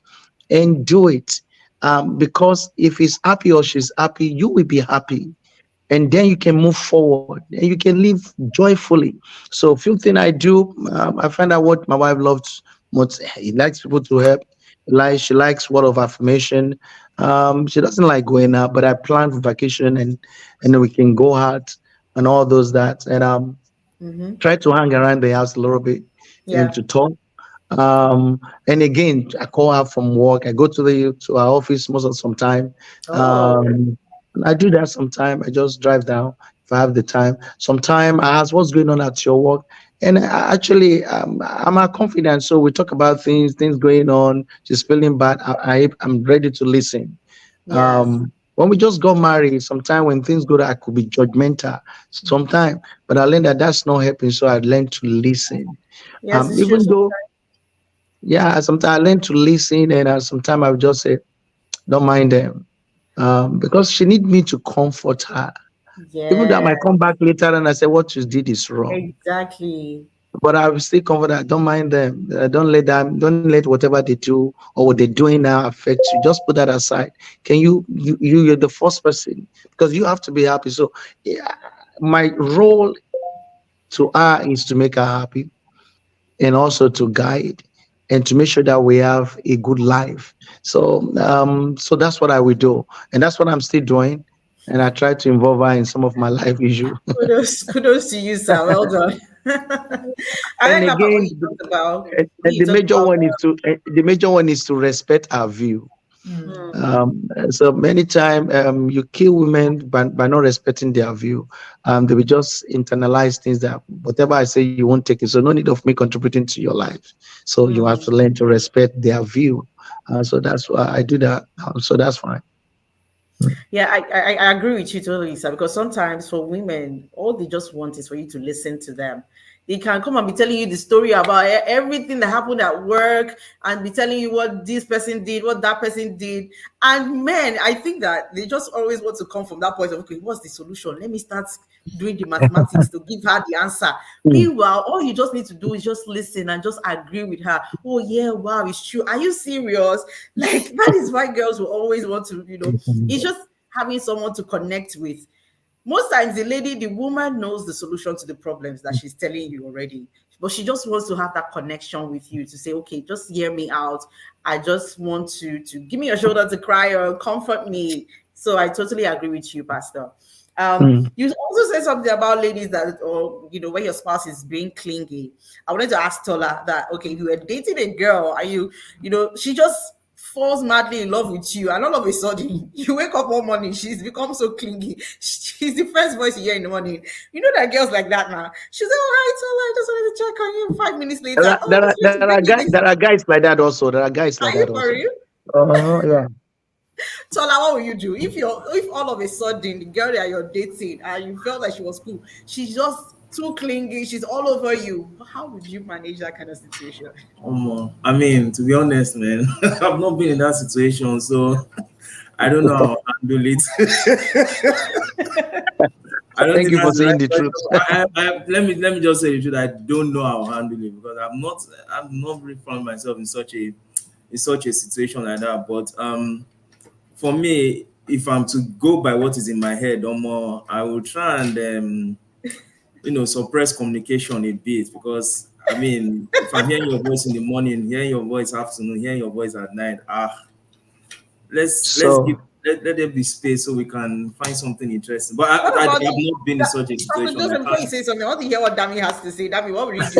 and do it. Because if he's happy or she's happy, you will be happy, and then you can move forward and you can live joyfully. So few thing I do, I find out what my wife loves most. He likes people to help. Like she likes word of affirmation. She doesn't like going out, but I plan for vacation, and then we can go out and all those that, and Mm-hmm. try to hang around the house a little bit and Yeah. to talk. And again, I call her from work. I go to our office most of some time. Oh, Um, and I do that sometime. I just drive down if I have the time. Sometime I ask what's going on at your work. And actually, I'm a confident, so we talk about things going on. She's feeling bad. I'm ready to listen. yes. When we just got married, sometime when things go, I could be judgmental. Sometime, but I learned that that's not helping. So I learned to listen. Yes, it's true. Even though, yeah, sometimes I learn to listen, and sometimes I will just say, don't mind them. Because she need me to comfort her. Even though I Yeah, might come back later and I say, what you did is wrong. exactly. But I will still comfort her. Don't mind them. Don't let whatever they do or what they're doing now affect you. Just put that aside. Can you're the first person because you have to be happy. So yeah, my role to her is to make her happy and also to guide and to make sure that we have a good life. So that's what I will do, and that's what I'm still doing. And I try to involve her in some of my life issue. Kudos to you, sir. Well done. I And like that part when again, you talked about when and you the talked major about one is to respect our view. mm, So many times you kill women by not respecting their view. They will just internalize things that whatever I say, you won't take it. So no need of me contributing to your life. So you have to mm. learn to respect their view. So that's why I do that. So that's fine. Yeah, I agree with you totally, Lisa, because sometimes for women, all they just want is for you to listen to them. They can come and be telling you the story about everything that happened at work and be telling you what this person did, what that person did. And men, I think that they just always want to come from that point of, okay, what's the solution? Let me start doing the mathematics to give her the answer. Mm, Meanwhile, all you just need to do is just listen and just agree with her. Oh, yeah, wow, it's true. Are you serious? Like, that is why girls will always want to, it's just having someone to connect with. Most times the woman knows the solution to the problems that she's telling you already, but she just wants to have that connection with you to say, okay, just hear me out. I just want to give me a shoulder to cry or comfort me. So I totally agree with you, Pastor. mm. You also said something about ladies that, or when your spouse is being clingy. I wanted to ask Tola that, okay, you were dating a girl, are she just falls madly in love with you, and all of a sudden you wake up one morning, she's become so clingy. She's the first voice you hear in the morning. You know that girls like that now. She's like, all right, Tola, I just wanted to check on you. 5 minutes later, oh, I just wanted to bring you this. There are guys like that also. There are guys like Are that you for also. real? Yeah. Tola, what will you do if all of a sudden the girl that you're dating and you felt like she was cool, she's just too clingy, she's all over you? How would you manage that kind of situation? I mean, to be honest, man, I've not been in that situation, so I don't know how to handle it. I don't Thank think you for that's the saying right the question. truth. Let me just say the truth. I don't know how to handle it because I've not really found myself in such a situation like that. But for me, if I'm to go by what is in my head, or more, I will try and suppress communication a bit because I mean, if I'm hearing your voice in the morning, hearing your voice afternoon, hearing your voice at night, let's give So, let there be space so we can find something interesting. But What I've about not been in such a Pastor situation. I Joseph? Before you can't. say something, I want to hear what Dami has to say. Dami, what will you do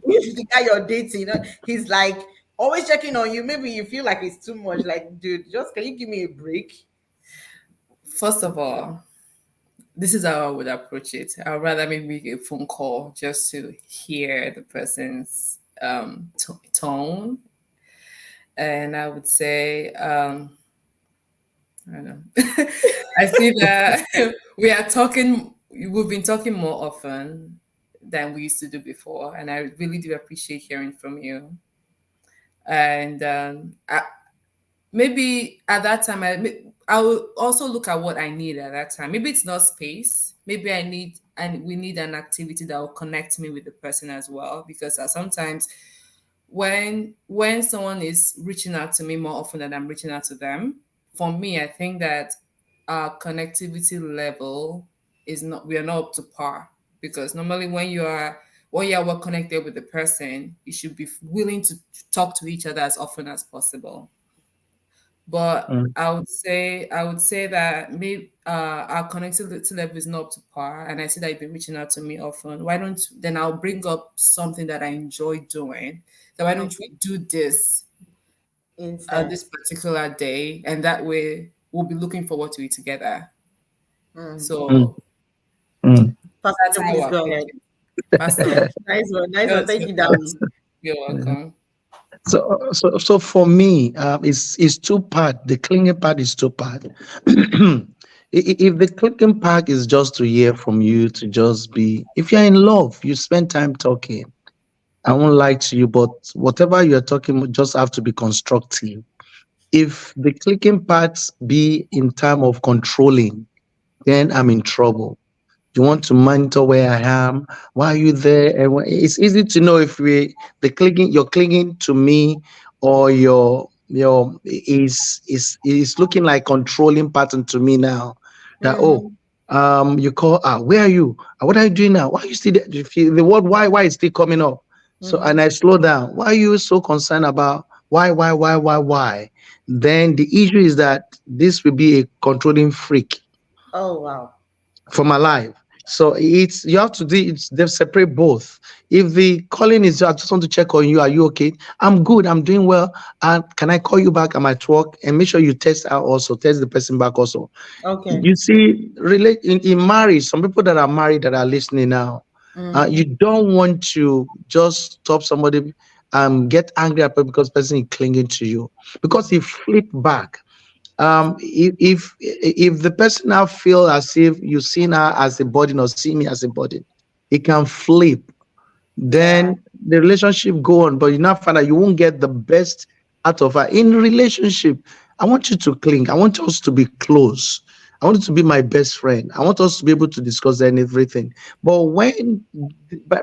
if the guy you're dating, he's like always checking on you? Maybe you feel like it's too much. Like, dude, just can you give me a break? First of all, this is how I would approach it. I'd rather maybe make a phone call just to hear the person's tone. And I would say, I don't know. I see that we've been talking more often than we used to do before. And I really do appreciate hearing from you. And maybe at that time, I will also look at what I need at that time. Maybe it's not space. Maybe and we need an activity that will connect me with the person as well. Because sometimes when someone is reaching out to me more often than I'm reaching out to them, for me, I think that our connectivity level is not we are not up to par. Because normally when you are well connected with the person, you should be willing to talk to each other as often as possible. But mm, I would say that maybe our connectivity level is not up to par, and I see that you've been reaching out to me often. Why don't then I'll bring up something that I enjoy doing. So why don't Okay, we do this instead. this particular day, and that way we'll be looking forward to it together. Mm. mm, So mm. Pastor that's Joe, how please I go approach ahead. it, Pastor. Nice one, nice one. That's Thank you, Dami. You're welcome. So for me, it's two part. The clinging part is two part. If the clinging part is just to hear from you, to just be, if you're in love, you spend time talking. I won't lie to you, but whatever you're talking, just have to be constructive. If the clicking parts be in time of controlling, then I'm in trouble. You want to monitor where I am. Why are you there? And it's easy to know if you're clinging to me, or your is looking like controlling pattern to me now. That, oh, Mm-hmm. you call, where are you? What are you doing now? Why are you still there? You feel the word why is still coming up. So, Mm-hmm. and I slow down. Why are you so concerned about why? Then the issue is that this will be a controlling freak Oh wow. for my life. So it's you have to do it's they separate both. If the calling is I just want to check on you, are you okay? I'm good, I'm doing well. And can I call you back? I'm at work? And make sure you test out also, test the person back also. Okay. You see, relate in marriage, some people that are married that are listening now, you Mm-hmm. don't want to just stop somebody get angry at people because person is clinging to you. Because he flip back, If the person now feel as if you see her as a burden or see me as a burden, it can flip. Yeah. Then the relationship go on, but you now find out you won't get the best out of her. In relationship, I want you to cling. I want us to be close. I want you to be my best friend. I want us to be able to discuss everything. But when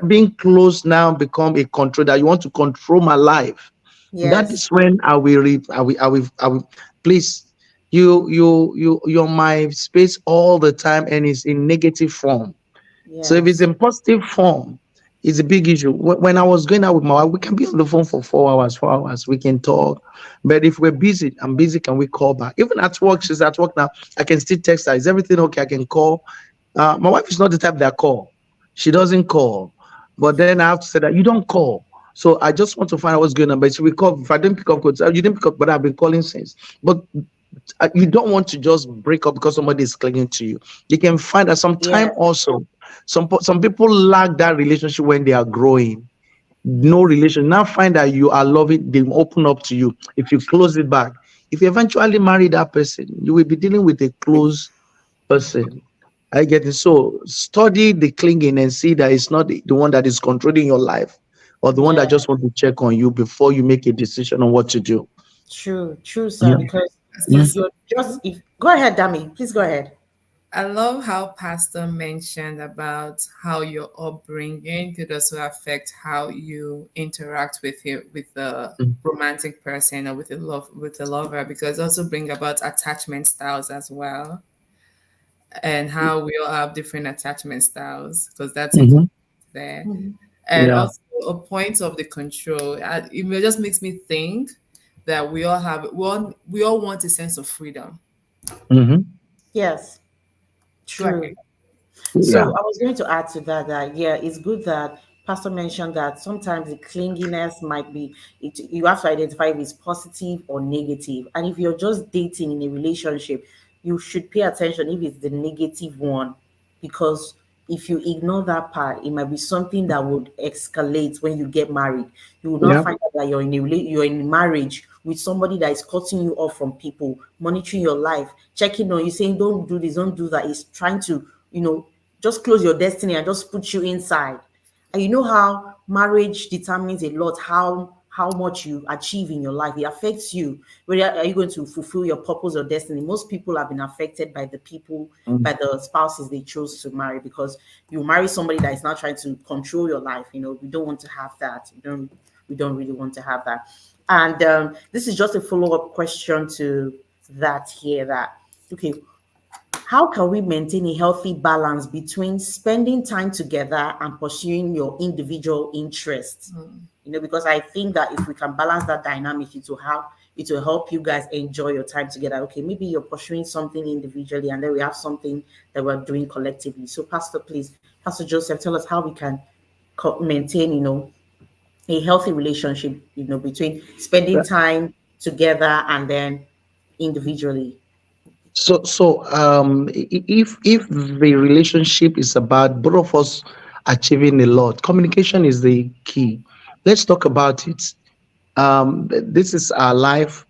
being close now become a control, that you want to control my life, that Yes. is when I will please, you're my space all the time, and it's in negative form. So if it's Yes. in positive form, it's a big issue. When I was going out with my wife, we can be on the phone for 4 hours, 4 hours, we can talk. But if we're busy, I'm busy, can we call back? Even at work, she's at work now, I can still text her. Is everything okay? I can call. My wife is not the type that call. She doesn't call. But then I have to say that you don't call. So I just want to find out what's going on. But she will call. If I didn't pick up, you didn't pick up, but I've been calling since. But you don't want to just break up because somebody is clinging to you. You can find that some time Yes. also. Some people lack that relationship when they are growing. No relation. Now find that you are loving, they open up to you. If you close it back, if you eventually marry that person, you will be dealing with a close person. I get it. So study the clinging and see that it's not the one that is controlling your life or the one that Yeah. just want to check on you before you make a decision on what to do. True. True, sir. Yeah. Because Mm. if you're just if go ahead, Dami. Please go ahead. I love how Pastor mentioned about how your upbringing could also affect how you interact with the Mm. romantic person or with the lover, because also bring about attachment styles as well, and how we all have different attachment styles, because that's Mhm. important there. Mhm. And Yeah. also a point of the control. Just makes me think that we all want a sense of freedom. Hmm. Yes. Do I True. agree? So Yeah. I was going to add to that that yeah, it's good that Pastor mentioned that sometimes the clinginess might be you have to identify if it's positive or negative. And if you're just dating in a relationship, you should pay attention if it's the negative one, because if you ignore that part, it might be something that would escalate when you get married. You will not Yeah. find out that you're in marriage with somebody that is cutting you off from people, monitoring your life, checking on you, saying don't do this, don't do that. Is trying to, just close your destiny and just put you inside. And you know how marriage determines a lot how much you achieve in your life. It affects you. Whether are you going to fulfill your purpose or destiny? Most people have been affected by the people, Mm. by the spouses they chose to marry, because you marry somebody that is not trying to control your life. We don't want to have that. We don't really want to have that. And this is just a follow-up question to that here. That okay, how can we maintain a healthy balance between spending time together and pursuing your individual interests? Because I think that if we can balance that dynamic, it will help you guys enjoy your time together. Okay, maybe you're pursuing something individually, and then we have something that we're doing collectively. So, Pastor Joseph, tell us how we can maintain, a healthy relationship, between spending time together and then individually. If the relationship is about both of us achieving a lot, communication is the key. Let's talk about it. This is our life.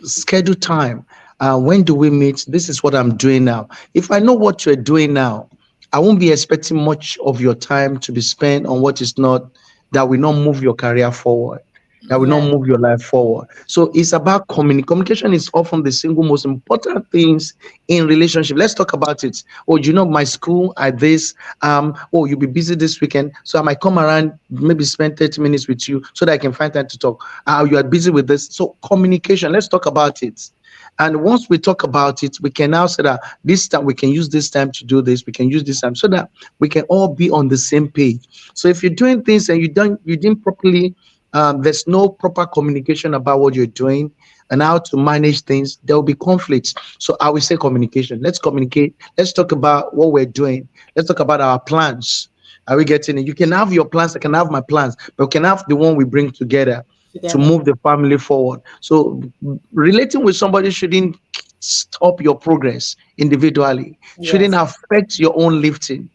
Schedule time. When do we meet? This is what I'm doing now. If I know what you're doing now, I won't be expecting much of your time to be spent on what is not, that will not move your career forward, that will not Yeah. move your life forward. So it's about communication is often the single most important things in relationship. Let's talk about it. Oh, my school at this. Oh, you'll be busy this weekend, so I might come around, maybe spend 30 minutes with you so that I can find time to talk. You are busy with this. So communication, let's talk about it. And once we talk about it, we can now say that this time we can use this time to do this. We can use this time so that we can all be on the same page. So if you're doing things and you didn't properly, there's no proper communication about what you're doing and how to manage things, there will be conflicts. So I will say communication. Let's communicate. Let's talk about what we're doing. Let's talk about our plans. Are we getting it? You can have your plans, I can have my plans, but we can have the one we bring together to Together. move the family forward. So relating with somebody shouldn't stop your progress individually, shouldn't Yes. affect your own lifting.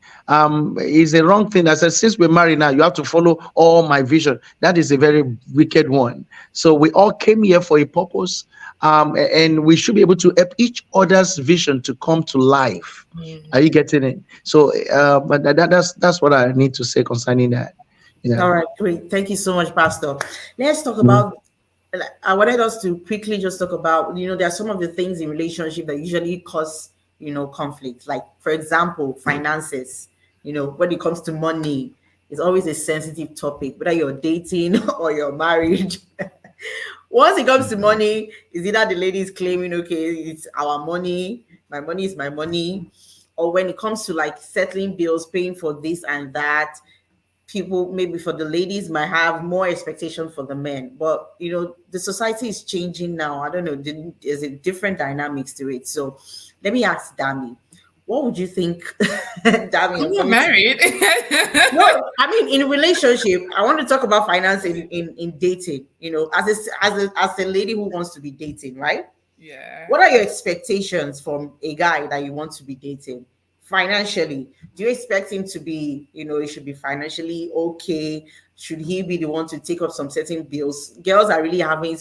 Is a wrong thing. I said, since we're married now, you have to follow all my vision. That is a very wicked one. So we all came here for a purpose, and we should be able to help each other's vision to come to life. Are you getting it? So, but that's what I need to say concerning that. Yeah. All right, great. Thank you so much, Pastor. Let's talk Mm. about. I wanted us to quickly just talk about, there are some of the things in relationship that usually cause, conflict. Like, for example, finances. When it comes to money, it's always a sensitive topic, whether you're dating or you're married. Once it comes to money, is either the lady is claiming, okay, it's our money, my money is my money, or when it comes to like settling bills, paying for this and that, people, maybe for the ladies, might have more expectation for the men. But the society is changing now. I don't know, there's a different dynamics to it. So let me ask Dami, what would you think? Dami, I'm I'm not coming to you. married. No, I mean, in relationship, I want to talk about finance in dating, as a lady who wants to be dating, right? Yeah. What are your expectations from a guy that you want to be dating financially? Do you expect him to be, he should be financially okay? Should he be the one to take up some certain bills? Girls are really having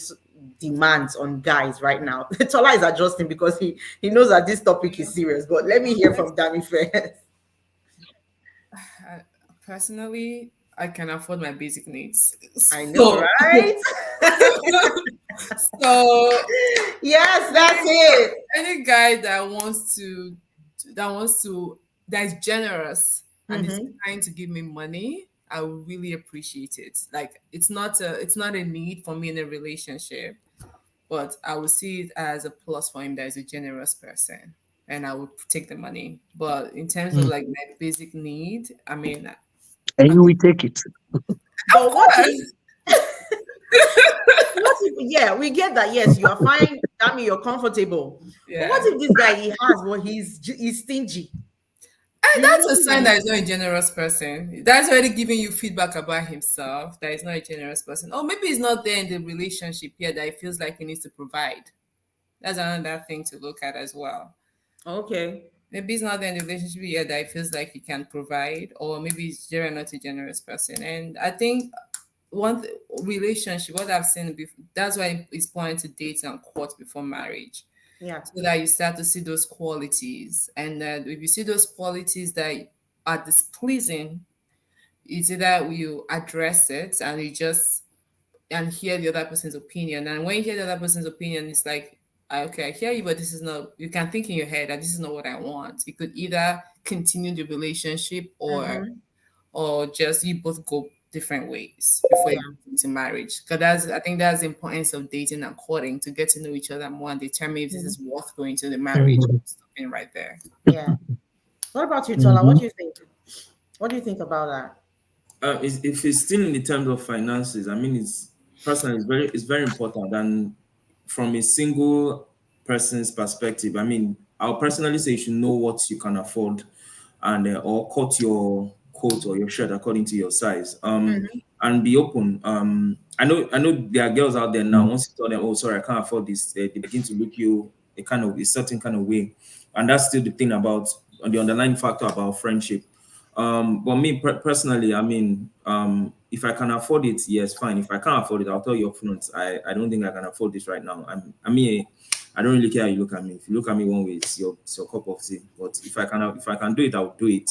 demands on guys right now. Tola is adjusting because he knows that this topic is serious. But let me hear from Dami first. I- Personally, I can afford my basic needs. I know, So, right? so Yes, that's any, it. any guy that wants to that is generous and is Mm-hmm. trying to give me money, I would really appreciate it. Like it's not a need for me in a relationship, but I would see it as a plus for him that is a generous person. And I would take the money. But in terms of Mm. like my basic need, I mean, And of you will take it. But what if course, What if, yeah, we get that. Yes, you are fine. That means you're comfortable. But what yeah. if this guy he has, but he's stingy? And You will that's a notice sign that. that he's not a generous person. That's already giving you feedback about himself that he's not a generous person. Or maybe he's not there in the relationship yet that he feels like he needs to provide. That's another thing to look at as well. Okay. Maybe he's not there in the relationship yet that he feels like he can provide, or maybe he's generally not a generous person. And I think relationship, what I've seen before, that's why it's important to date and court before marriage, Yeah. so that you start to see those qualities. And if you see those qualities that are displeasing, it's either you address it and you just and hear the other person's opinion. And when you hear the other person's opinion, it's like, okay, I hear you, but this is not. You can think in your head that this is not what I want. You could either continue the relationship Mm-hmm. or just you both go different ways before Yeah. you get into marriage. Because I think that's the importance of dating and courting, to get to know each other more and determine if this Mhm. is worth going to the marriage or Mhm. stopping right there. Yeah. What about you, Tola? What Mhm. do you think? What do you think about that? If it's still in the terms of finances, I mean, it's personally, it's very important. And from a single person's perspective, I mean, I'll personally say you should know what you can afford, and or cut your coat or your shirt according to your size. Mm-hmm. And be open. I know there are girls out there now. Once you tell them, "Oh, sorry, I can't afford this," they begin to look you a certain kind of way, and that's still the thing about the underlying factor about friendship. But me personally, I mean, if I can afford it, yes, fine. If I can't afford it, I'll tell you upfront. I don't think I can afford this right now. I mean, I don't really care how you look at me. If you look at me one way, it's your cup of tea. But if I can do it, I'll do it.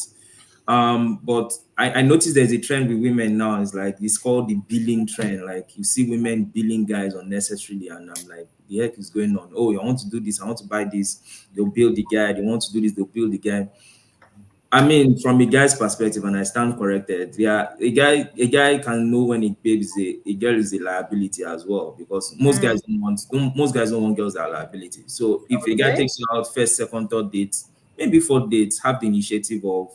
But I noticed there's a trend with women now. It's like it's called the billing trend. Like you see women billing guys unnecessarily, and I'm like, the heck is going on? Oh, I want to do this, I want to buy this. They'll bill the guy. They want to do this, they'll bill the guy. I mean, from a guy's perspective, and I stand corrected. Yeah, a guy can know when a girl is a liability as well, because Mm. most guys don't want girls that are liability. So if a guy Okay. takes you out first, second, third date, maybe fourth date, have the initiative of,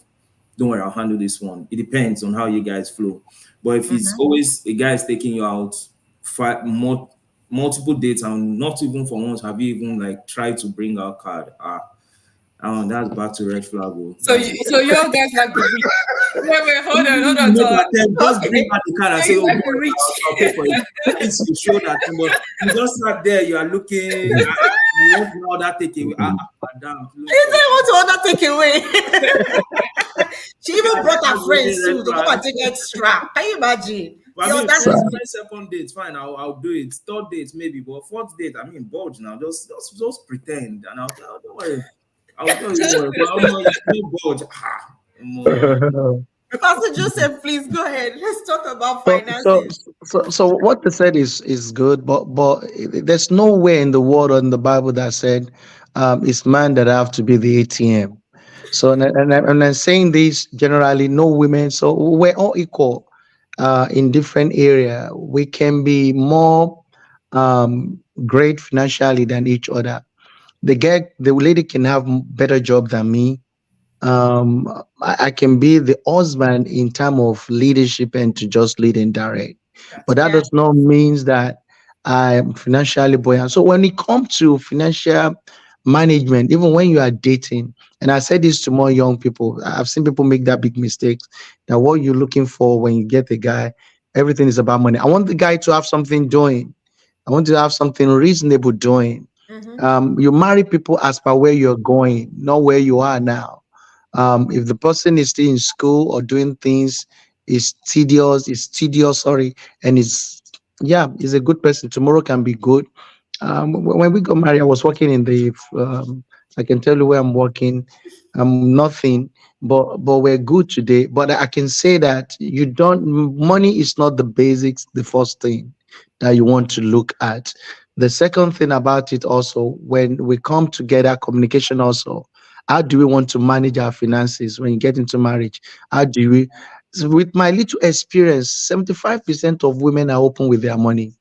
don't worry, I'll handle this one. It depends on how you guys flow. But if it's Mm-hmm. always a guy is taking you out multiple dates, and not even for once have you even like tried to bring out card, That's back to red flag. Oh. So That's you, so you all guys like the rich. Wait, hold on, you make Tola. attempt, just bring Okay. out the card and So say, you "Oh, like don't the worry, I'll pay rich. for it." At least you show that thing, but you just sat there, you are looking, you want now that takeaway. Madam, She please said, stop. I want to order takeaway. She even Yeah, brought her that's really friends red too to come flag. and take extra. Can you imagine? But The I mean, first, audacity. first, second date, fine, I'll do it. Third date, maybe, but fourth date, I mean, bulge now. Just pretend, and I'll tell. Don't worry, I'll tell you what. But if you bulge, omo, Pastor Joseph, please go ahead. Let's talk about So, so, finances. so what they said is good, but there's nowhere in the word or in the Bible that said it's man that have to be the ATM. So, and I'm saying this generally, no women. So we're all equal in different area. We can be more great financially than each other. The lady can have better job than me. um I can be the husband in terms of leadership and to just lead and direct, That's but that Yeah. does not means that I'm financially buoyant. So when it comes to financial management, even when you are dating, and I said this to more young people, I've seen people make that big mistakes, that what you're looking for when you get a guy, everything is about money. I want the guy to have something doing. I want to have something reasonable doing. Mm-hmm. You marry people as per where you're going, not where you are now. If the person is still in school or doing things, is tedious, sorry, and is yeah, is a good person. Tomorrow can be good. When we got married, I was working in the. I can tell you where I'm working. Nothing, but we're good today. But I can say that you don't. Money is not the basics. The first thing that you want to look at. The second thing about it also, when we come together, communication also. How do we want to manage our finances when you get into marriage? How do we? So with my little experience, 75% of women are open with their money.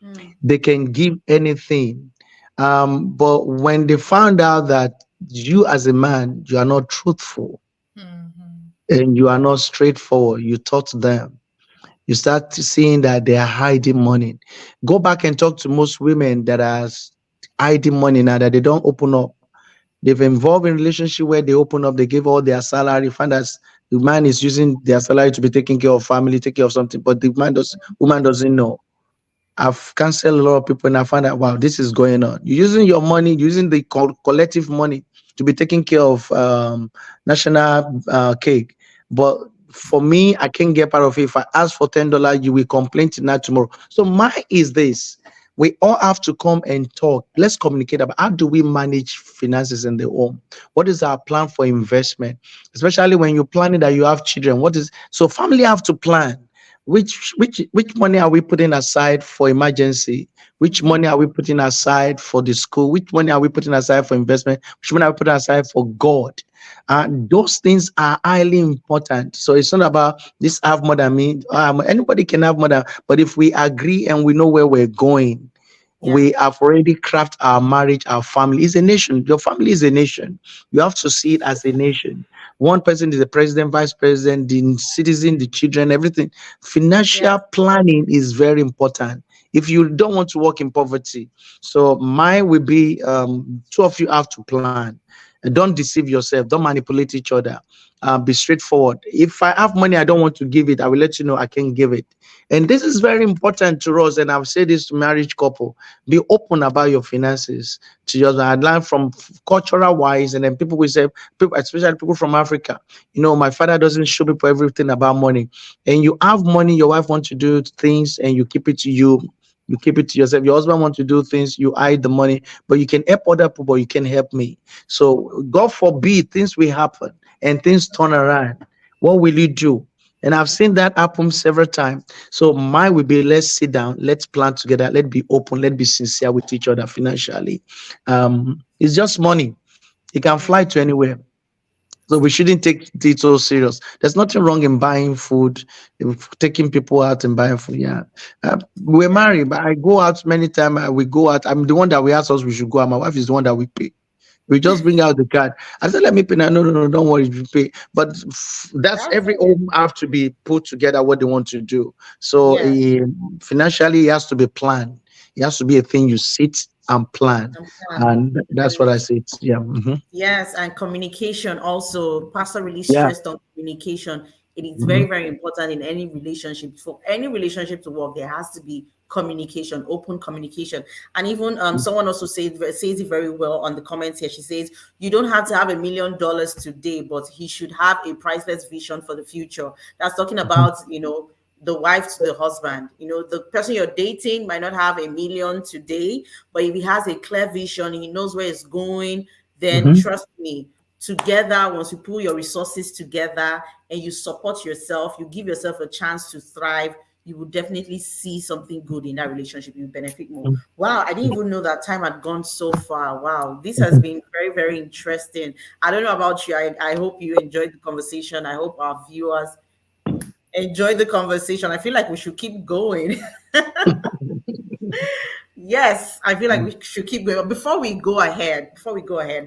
Mm. They can give anything. But when they found out that you as a man, you are not truthful Mhm. and you are not straightforward, you taught them. You start seeing that they are hiding money. Go back and talk to most women that are hiding money now that they don't open up. They've involved in relationship where they open up, they give all their salary, find that the man is using their salary to be taking care of family, take care of something, but the man does woman doesn't know. I've counseled a lot of people and I found out, wow, this is going on. You're using your money, using the collective money to be taking care of national cake. But for me, I can't get part of it. If I ask for $10, you will complain tonight, tomorrow. So mine is this. We all have to come and talk. Let's communicate about how do we manage finances in the home? What is our plan for investment? Especially when you're planning that you have children. What is so family have to plan which money are we putting aside for emergency, which Mm-hmm. money are we putting aside for the school, which money are we putting aside for investment, which money are we putting aside for God. And those things are highly important. So it's not about this have more than me. Anybody can have more than, but if we agree and we know where we're going, Yeah. we have already crafted our marriage, our family is a nation. Your family is a nation. You have to see it as a nation. One person is the president, vice president, the citizen, the children, everything. Yeah. Financial planning is very important if you don't want to work in poverty. So mine will be two of you have to plan. Don't deceive yourself. Don't manipulate each other. Be straightforward. If I have money, I don't want to give it. I will let you know I can give it. And this is very important to us. And I've said this to marriage couple: be open about your finances to your husband. I learned from cultural wise, and then people will say, people, especially people from Africa, my father doesn't show people everything about money. And you have money, your wife wants to do things, and you keep it to you. You keep it to yourself. Your husband wants to do things, you hide the money, but you can help other people, but you can help me. So God forbid things will happen and things turn around. What will you do? And I've seen that happen several times. So mine will be, let's sit down, let's plan together, let's be open, let's be sincere with each other financially. It's just money. It can fly to anywhere. So we shouldn't take it so serious. There's nothing wrong in buying food, taking people out and buying food. Yeah, we're Yeah. married, but I go out many times. We go out. I'm the one that we ask us we should go out. My wife is the one that we pay. We just bring out the card. I said, let me pay now. No, no, no, don't worry, you pay. But that's That's every it. home have to be put together what they want to do. So Yeah. financially, it has to be planned. It has to be a thing you sit and plan. And plan. And that's And what I say. Yeah. yes, and communication also. Pastor really Yeah. stressed on communication. It is Hmm. very, very important in any relationship. For any relationship to work, there has to be communication, open communication. And even someone also says it very well on the comments here. She says, "You don't have to have $1 million today, but he should have a priceless vision for the future." That's talking about, the wife to the husband. The person you're dating might not have 1 million today, but if he has a clear vision, he knows where it's going, then Hmm. trust me, together, once you pull your resources together and you support yourself, you give yourself a chance to thrive, you will definitely see something good in that relationship. You benefit more. Wow, I didn't even know that time had gone so far. Wow, this has been very, very interesting. I don't know about you. I hope you enjoyed the conversation. I hope our viewers enjoyed the conversation. I feel like we should keep going. Yes, I feel like we should keep going. But before we go ahead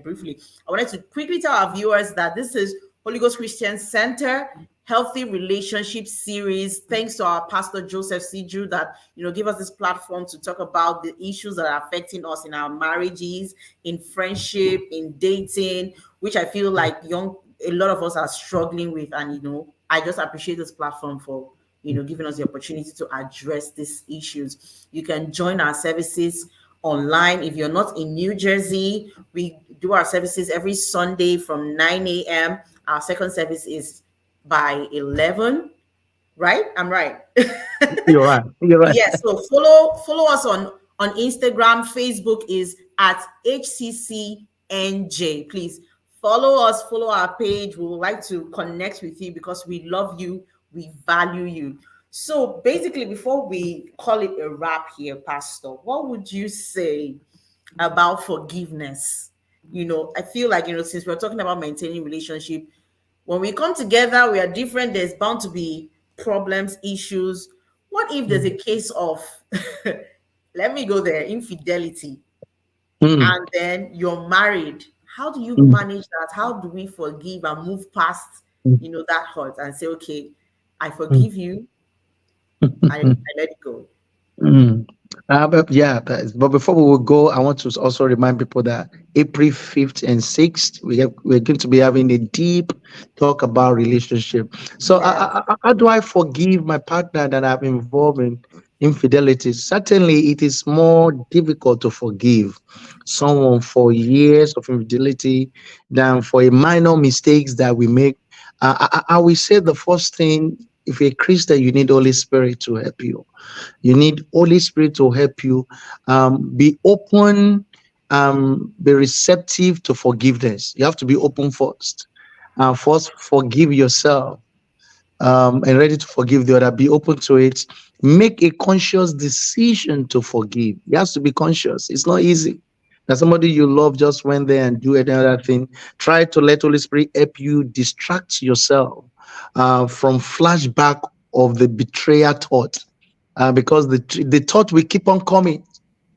briefly, I wanted to quickly tell our viewers that this is Holy Ghost Christian Center Healthy Relationship Series. Thanks to our Pastor Joseph Siju that give us this platform to talk about the issues that are affecting us in our marriages, in friendship, in dating, which I feel like a lot of us are struggling with. And I just appreciate this platform for giving us the opportunity to address these issues. You can join our services online. If you're not in New Jersey, we do our services every Sunday from 9 a.m. Our second service is by 11, right? I'm right. You're right. You're right. Yes, so follow us on Instagram. Facebook is at HCCNJ. Please follow us, follow our page. We would like to connect with you because we love you, we value you. So basically, before we call it a wrap here, Pastor, what would you say about forgiveness? I feel like, since we're talking about maintaining relationship, when we come together, we are different. There's bound to be problems, issues. What if there's a case of, let me go there, infidelity, Mm, and then you're married? How do you mm, manage that? How do we forgive and move past, mm, that hurt and say, okay, I mm. forgive you, I let it go. Mm. But yeah, but before we will go, I want to also remind people that April 5th and 6th, we're going to be having a deep talk about relationship. So, Yes. how do I forgive my partner that I'm involved in infidelity? Certainly, it is more difficult to forgive someone for years of infidelity than for a minor mistakes that we make. I will say the first thing, if you're a Christian, you need Holy Spirit to help you. You need Holy Spirit to help you. Be open, be receptive to forgiveness. You have to be open first. First, forgive yourself, and ready to forgive the other. Be open to it. Make a conscious decision to forgive. You have to be conscious. It's not easy. That somebody you love just went there and do another thing. Try to let Holy Spirit help you distract yourself from flashback of the betrayal thought, because the thought will keep on coming.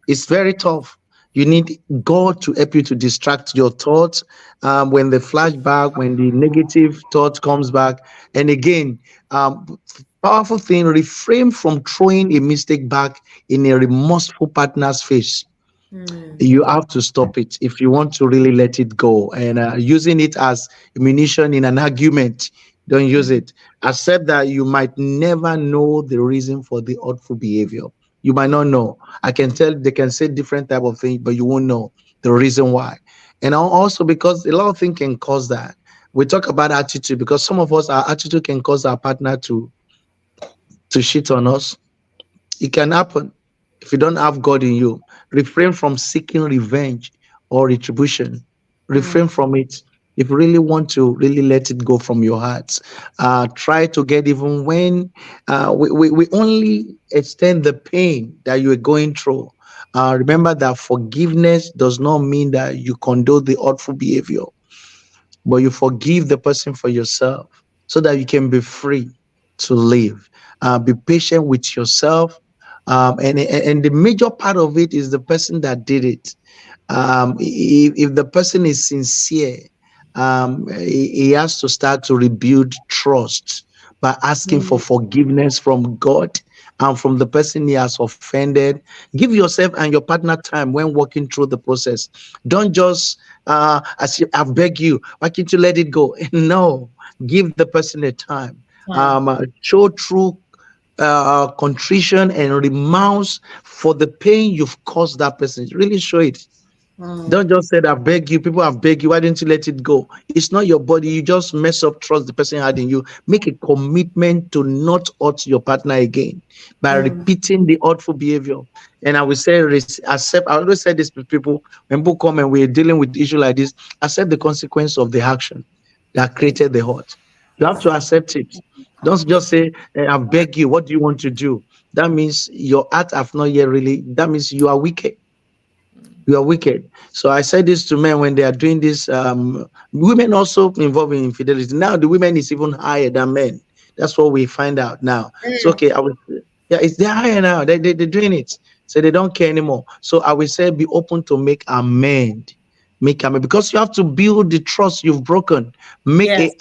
It's very tough. You need God to help you to distract your thoughts when the flashback, when the negative thought comes back. And again, powerful thing: refrain from throwing a mistake back in a remorseful partner's face. Hmm. You have to stop it if you want to really let it go. And using it as ammunition in an argument, don't use it. Accept that you might never know the reason for the hurtful behavior. You might not know. I can tell they can say different type of things, but you won't know the reason why. And also because a lot of things can cause that. We talk about attitude because some of us, our attitude can cause our partner to shit on us. It can happen if you don't have God in you. Refrain from seeking revenge or retribution. Refrain from it. If you really want to really let it go from your heart, try to get even when we only extend the pain that you are going through. Remember that forgiveness does not mean that you condone the hurtful behavior, but you forgive the person for yourself so that you can be free to live. Be patient with yourself. And the major part of it is the person that did it. If the person is sincere, he has to start to rebuild trust by asking for forgiveness from God and from the person he has offended. Give yourself and your partner time when walking through the process. Don't just, as you, I beg you, why can't you let it go? No, give the person a time. Time. Show true contrition and remorse for the pain you've caused that person. Really show it. Mm. Don't just say that I beg you. People have begged you. Why didn't you let it go? It's not your body. You just mess up trust the person had in you. Make a commitment to not hurt your partner again by Mm. repeating the hurtful behavior. And I will say, accept. I always say this to people when people come and we're dealing with issue like this. Accept the consequence of the action that created the hurt. You have to accept it. Don't just say, I beg you. What do you want to do? That means your heart have not yet really. That means you are wicked. You are wicked. So I said this to men when they are doing this. Women also involved in infidelity. Now the women is even higher than men. That's what we find out now. So okay, I will. Yeah, it's they're higher now. They're doing it. So they don't care anymore. So I will say, be open to make amend because you have to build the trust you've broken. Make Yes.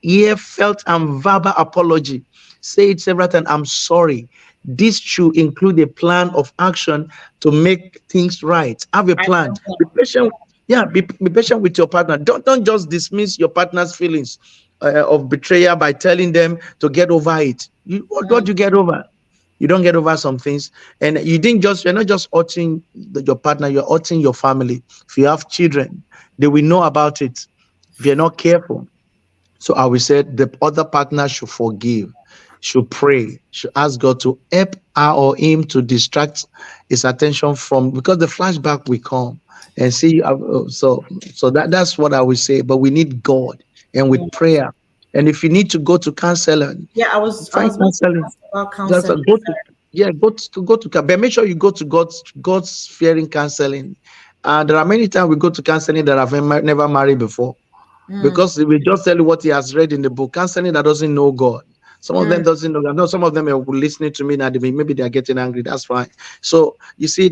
a felt and verbal apology. Say it several times. I'm sorry. This should include a plan of action to make things right. Have a I plan. don't Be know. patient. Yeah, be patient with your partner. Don't just dismiss your partner's feelings of betrayal by telling them to get over it. What do you get over? You don't get over some things, and you're not just hurting your partner. You're hurting your family. If you have children, they will know about it. If you're not careful, so I will say the other partner should forgive, should pray, should ask God to help her or him to distract his attention from because the flashback will come and see. So that's what I will say. But we need God and with Mm. prayer. And if you need to go to counseling, Yeah, I was find about to counseling. ask about Just counseling. go to yeah, go to but make sure you go to God's fearing counseling. There are many times we go to counseling that have never married before Mm. because he will just tell you what he has read in the book. Counseling that doesn't know God. Some of them Mm. doesn't know. I know some of them are listening to me now. Maybe they are getting angry. That's fine. So you see,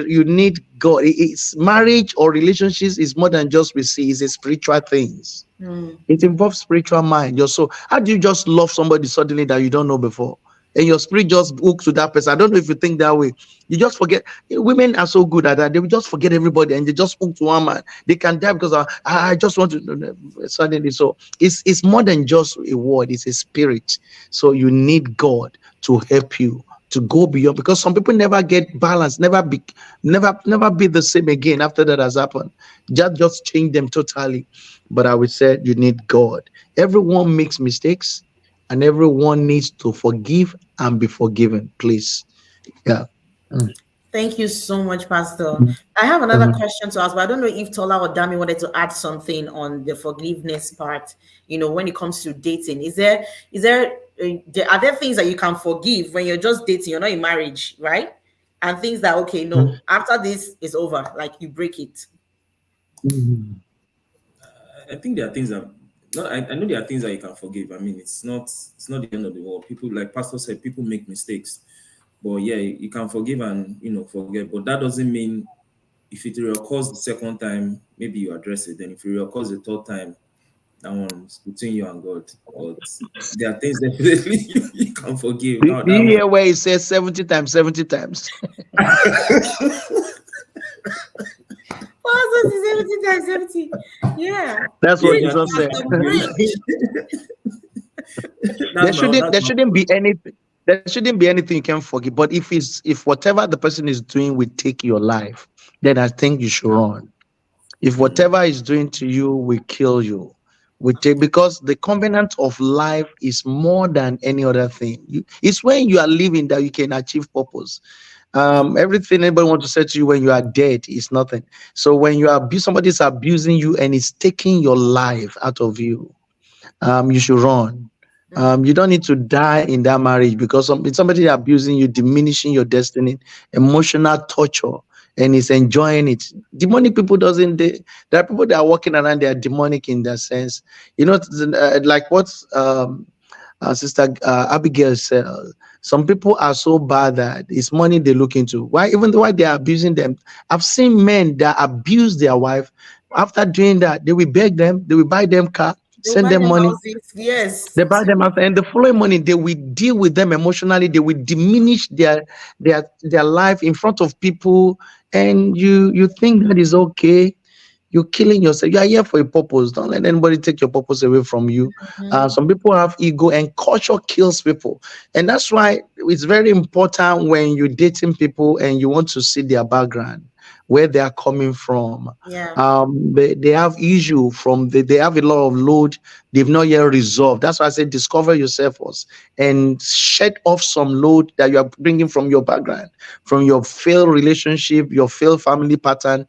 you need God. It's marriage or relationships is more than just we see. It's a spiritual things. Mm. It involves spiritual mind. Your soul. How do you just love somebody suddenly that you don't know before? And your spirit just hooks to that person. I don't know if you think that way. You just forget. Women are so good at that. They will just forget everybody and they just hook to one man. They can die because I just want to suddenly. So it's more than just a word. It's a spirit. So you need God to help you to go beyond because some people never get balance, never be the same again after that has happened. Just change them totally. But I would say you need God. Everyone makes mistakes and everyone needs to forgive and be forgiven, please. Yeah. Mm, Thank you so much, Pastor. mm, I have another mm, question to ask, but I don't know if Tola or Dami wanted to add something on the forgiveness part. When it comes to dating, are there things that you can forgive when you're just dating? You're not in marriage, right? And things that okay, no, mm, after this is over, like you break it. mm, I think there are things that no, I know there are things that you can forgive. I mean, it's not the end of the world. People, like Pastor said, people make mistakes, but yeah, you can forgive and forget. But that doesn't mean if it reoccurs the second time, maybe you address it. Then if it reoccurs the third time, that one's between you and God. But there are things definitely you can forgive. Now Do that you one, hear where it says 70 times, 70 times? Oh, so it's 70 times 70. Yeah. That's yeah, what Preach, there are Jesus things said. you Pastor, can preach. forgive. That's my There that's my shouldn't be anything. There shouldn't be anything you can forgive. But if whatever the person is doing will take your life, then I think you should run. If whatever is doing to you will kill you, because the covenant of life is more than any other thing. It's when you are living that you can achieve purpose. Everything anybody wants to say to you when you are dead is nothing. So when somebody is abusing you and is taking your life out of you, you should run. You don't need to die in that marriage because somebody abusing you, diminishing your destiny, emotional torture, and is enjoying it. Demonic people there are people that are walking around. They are demonic in that sense. Like what Sister Abigail said. Some people are so bad that it's money they look into. Why? Even though why they are abusing them. I've seen men that abuse their wife After doing that, they will beg them, they will buy them car, They'll send buy them them money. houses. Yes. They buy them out, and the following morning they will deal with them emotionally. They will diminish their life in front of people, and you think that is okay. You're killing yourself. You are here for a purpose. Don't let anybody take your purpose away from you. Mhm. Some people have ego, and culture kills people, and that's why it's very important when you're dating people and you want to see their background, where they are coming from. Yeah. They have issue from they have a lot of load they've not yet resolved. That's why I say discover yourself first and shed off some load that you are bringing from your background, from your failed relationship, your failed family pattern.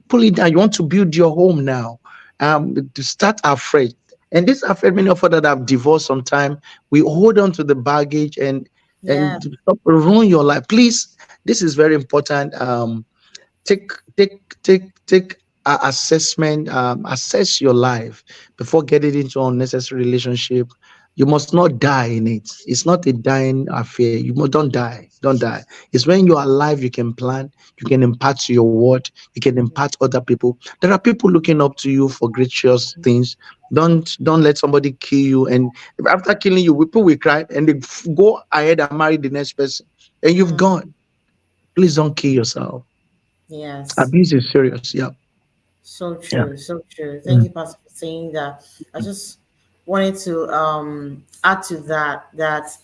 Pull it down. You want to build your home now. To start afresh. And this affect many of us that have divorced sometime. We hold on to the baggage Yeah. and to stop ruin your life. Please, this is very important. Take take assessment, assess your life before getting into unnecessary relationship. You must not die in it. It's not a dying affair. Don't die, don't die. It's when you're alive you can plan, you can impart your word, you can impart other people. There are people looking up to you for gracious things. Don't let somebody kill you, and after killing you people will cry and they go ahead and marry the next person, and you've Mm. gone. Please don't kill yourself. Yes. Abuse is serious. Yeah. So Yeah. true. So true. Thank Mm. you, Pastor, for saying that. I just wanted to add to that that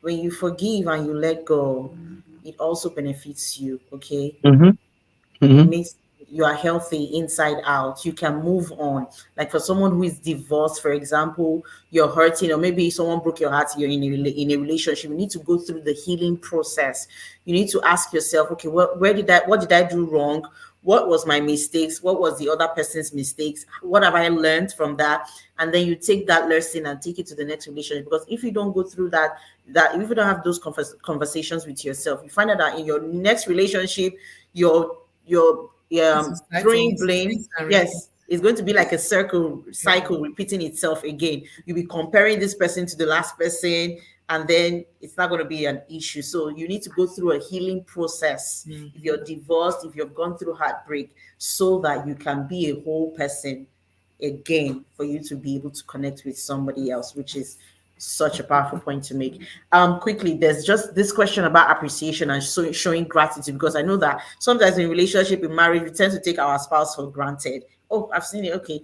when you forgive and you let go, it also benefits you. Okay, Mm-hmm. it Mm-hmm. makes you are healthy inside out. You can move on. Like for someone who is divorced, for example, you're hurting, or maybe someone broke your heart, you're in a relationship, you need to go through the healing process. You need to ask yourself, okay, what did I do wrong? What was my mistakes? What was the other person's mistakes? What have I learned from that? And then you take that lesson and take it to the next relationship. Because if you don't go through that if you don't have those conversations with yourself, you find out that in your next relationship, you're It's a cycle. throwing blame. Rinse and repeat. Yes, it's going to be like a cycle repeating itself again. You'll be comparing this person to the last person, and then it's not going to be an issue. So you need to go through a healing process if Mhm. you're divorced, if you've gone through heartbreak, so that you can be a whole person again, for you to be able to connect with somebody else, which is such a powerful point to make. Quickly, there's just this question about appreciation and showing gratitude, because I know that sometimes in relationship, in marriage, we tend to take our spouse for granted. Oh, I've seen it. Okay,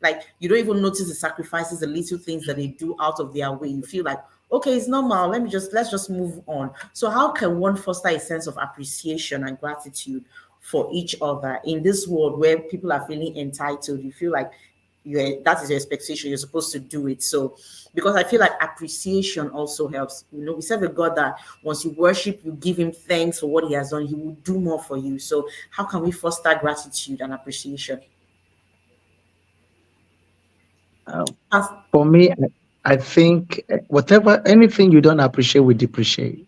like you don't even notice the sacrifices, the little things that they do out of their way. You feel like, okay, it's normal. Let's just move on. So how can one foster a sense of appreciation and gratitude for each other in this world where people are feeling entitled? You feel like that is your expectation. You're supposed to do it. So because I feel like appreciation also helps. We serve a God that once you worship, you give him thanks for what he has done, he will do more for you. So how can we foster gratitude and appreciation? Um, As- for me, I think whatever anything you don't appreciate, we depreciate,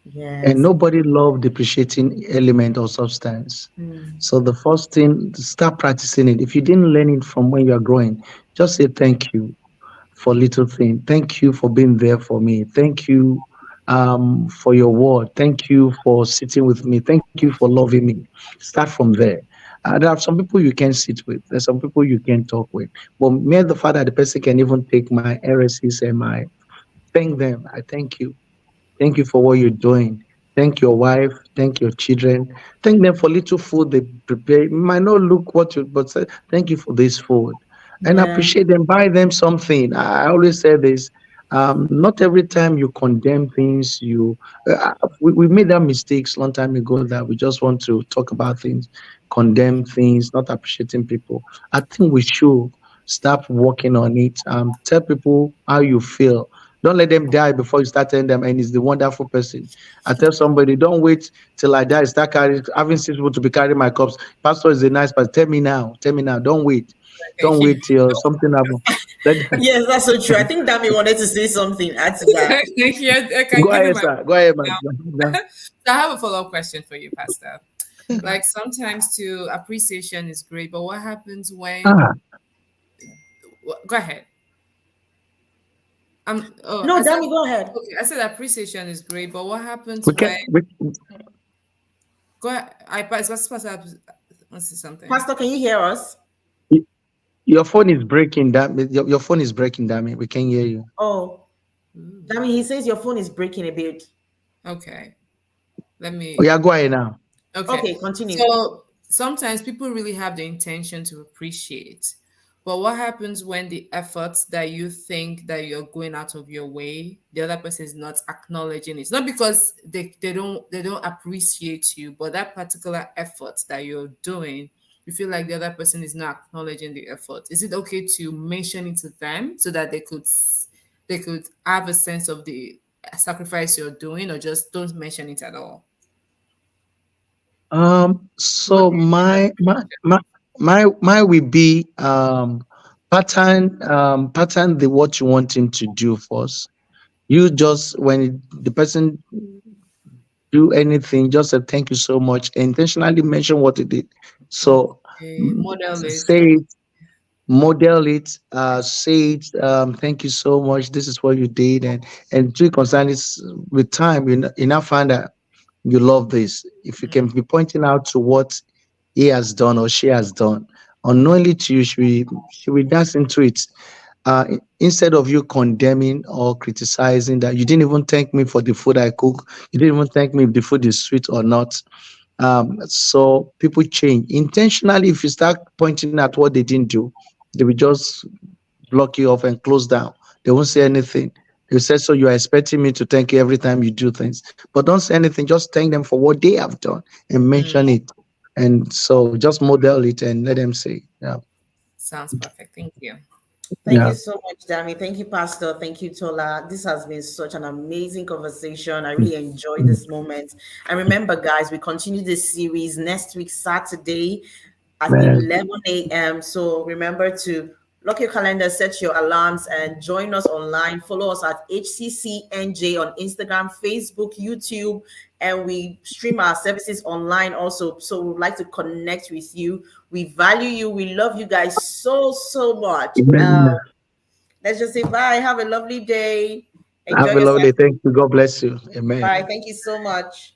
and yes. nobody love depreciating element or substance. Mm. So the first thing, start practicing it. If you didn't learn it from when you are growing, just say thank you for little thing. Thank you for being there for me. Thank you for your word. Thank you for sitting with me. Thank you for loving me. Start from there. There are some people you can sit with. There's some people you can talk with. But me, the fact that the person can even take my heresies and my thank them. I thank you. Thank you for what you're doing. Thank your wife. Thank your children. Thank them for little food they prepare. It might not look what you, but say, thank you for this food. And Yeah. appreciate them. Buy them something. I always say this. Not every time you condemn things, we made that mistakes long time ago that we just want to talk about things, condemn things, not appreciating people. I think we should start working on it. Tell people how you feel. Don't let them die before you start telling them, and he's the wonderful person. I tell somebody, don't wait till I die, start carrying, having six people to be carrying my cups. Pastor is a nice person. Tell me now. Tell me now. Don't wait. Don't Thank you. wait till something happens. Let, Yes, that's so true. I think Dami wanted to say something. Add to that. Thank you. I can go give you ahead, my sir. Go ahead, man. now. So I have a follow-up question for you, Pastor. Like sometimes too, appreciation is great, but what happens when? Ah, Go ahead. No, I said Dami, go ahead. okay. I said appreciation is great, but what happens we can. when? We, Go ahead. I pass. Let's see something. Pastor, can you hear us? Y- Your phone is breaking. Your phone is breaking. Damn it, we can hear you. Oh, Ooh. I mean, he says your phone is breaking a bit. Okay. Let Oh me. yeah, go ahead now. Okay. Okay, continue. So sometimes people really have the intention to appreciate. But what happens when the efforts that you think that you're going out of your way, the other person is not acknowledging it? It's not because they don't appreciate you, but that particular effort that you're doing, you feel like the other person is not acknowledging the effort. Is it okay to mention it to them so that they could have a sense of the sacrifice you're doing, or just don't mention it at all? What So do you think of the my will be pattern the what you want him to do first. You just the person do anything, just say thank you so much. Intentionally mention what he did. So model it? say it, model it, say it. Thank you so much. This is what you did, and to concern is with time, you now find that you love this. If you can be pointing out to what he has done or she has done, unknowingly to you, she will dance into it. Instead of you condemning or criticizing that you didn't even thank me for the food I cook, you didn't even thank me if the food is sweet or not. So people change intentionally. If you start pointing at what they didn't do, they will just block you off and close down. They won't say anything. They say, so you are expecting me to thank you every time you do things, but don't say anything. Just thank them for what they have done and Mm, mention it. And so just model it and let them say, yeah, sounds perfect. Thank you. Thank you yeah. so much, Dami. Thank you, Pastor. Thank you, Tola. This has been such an amazing conversation. I really enjoyed this moment. And remember, guys, we continue this series next week, Saturday at Man, 11 a.m. So remember to lock your calendar, set your alarms, and join us online. Follow us at HCCNJ on Instagram, Facebook, YouTube, and we stream our services online also. So we'd like to connect with you. We value you. We love you guys so, so much. amen. Let's just say bye. Have a lovely day. Enjoy Have a yourself. lovely day. Thank you. God bless you. Amen. Bye. Thank you so much.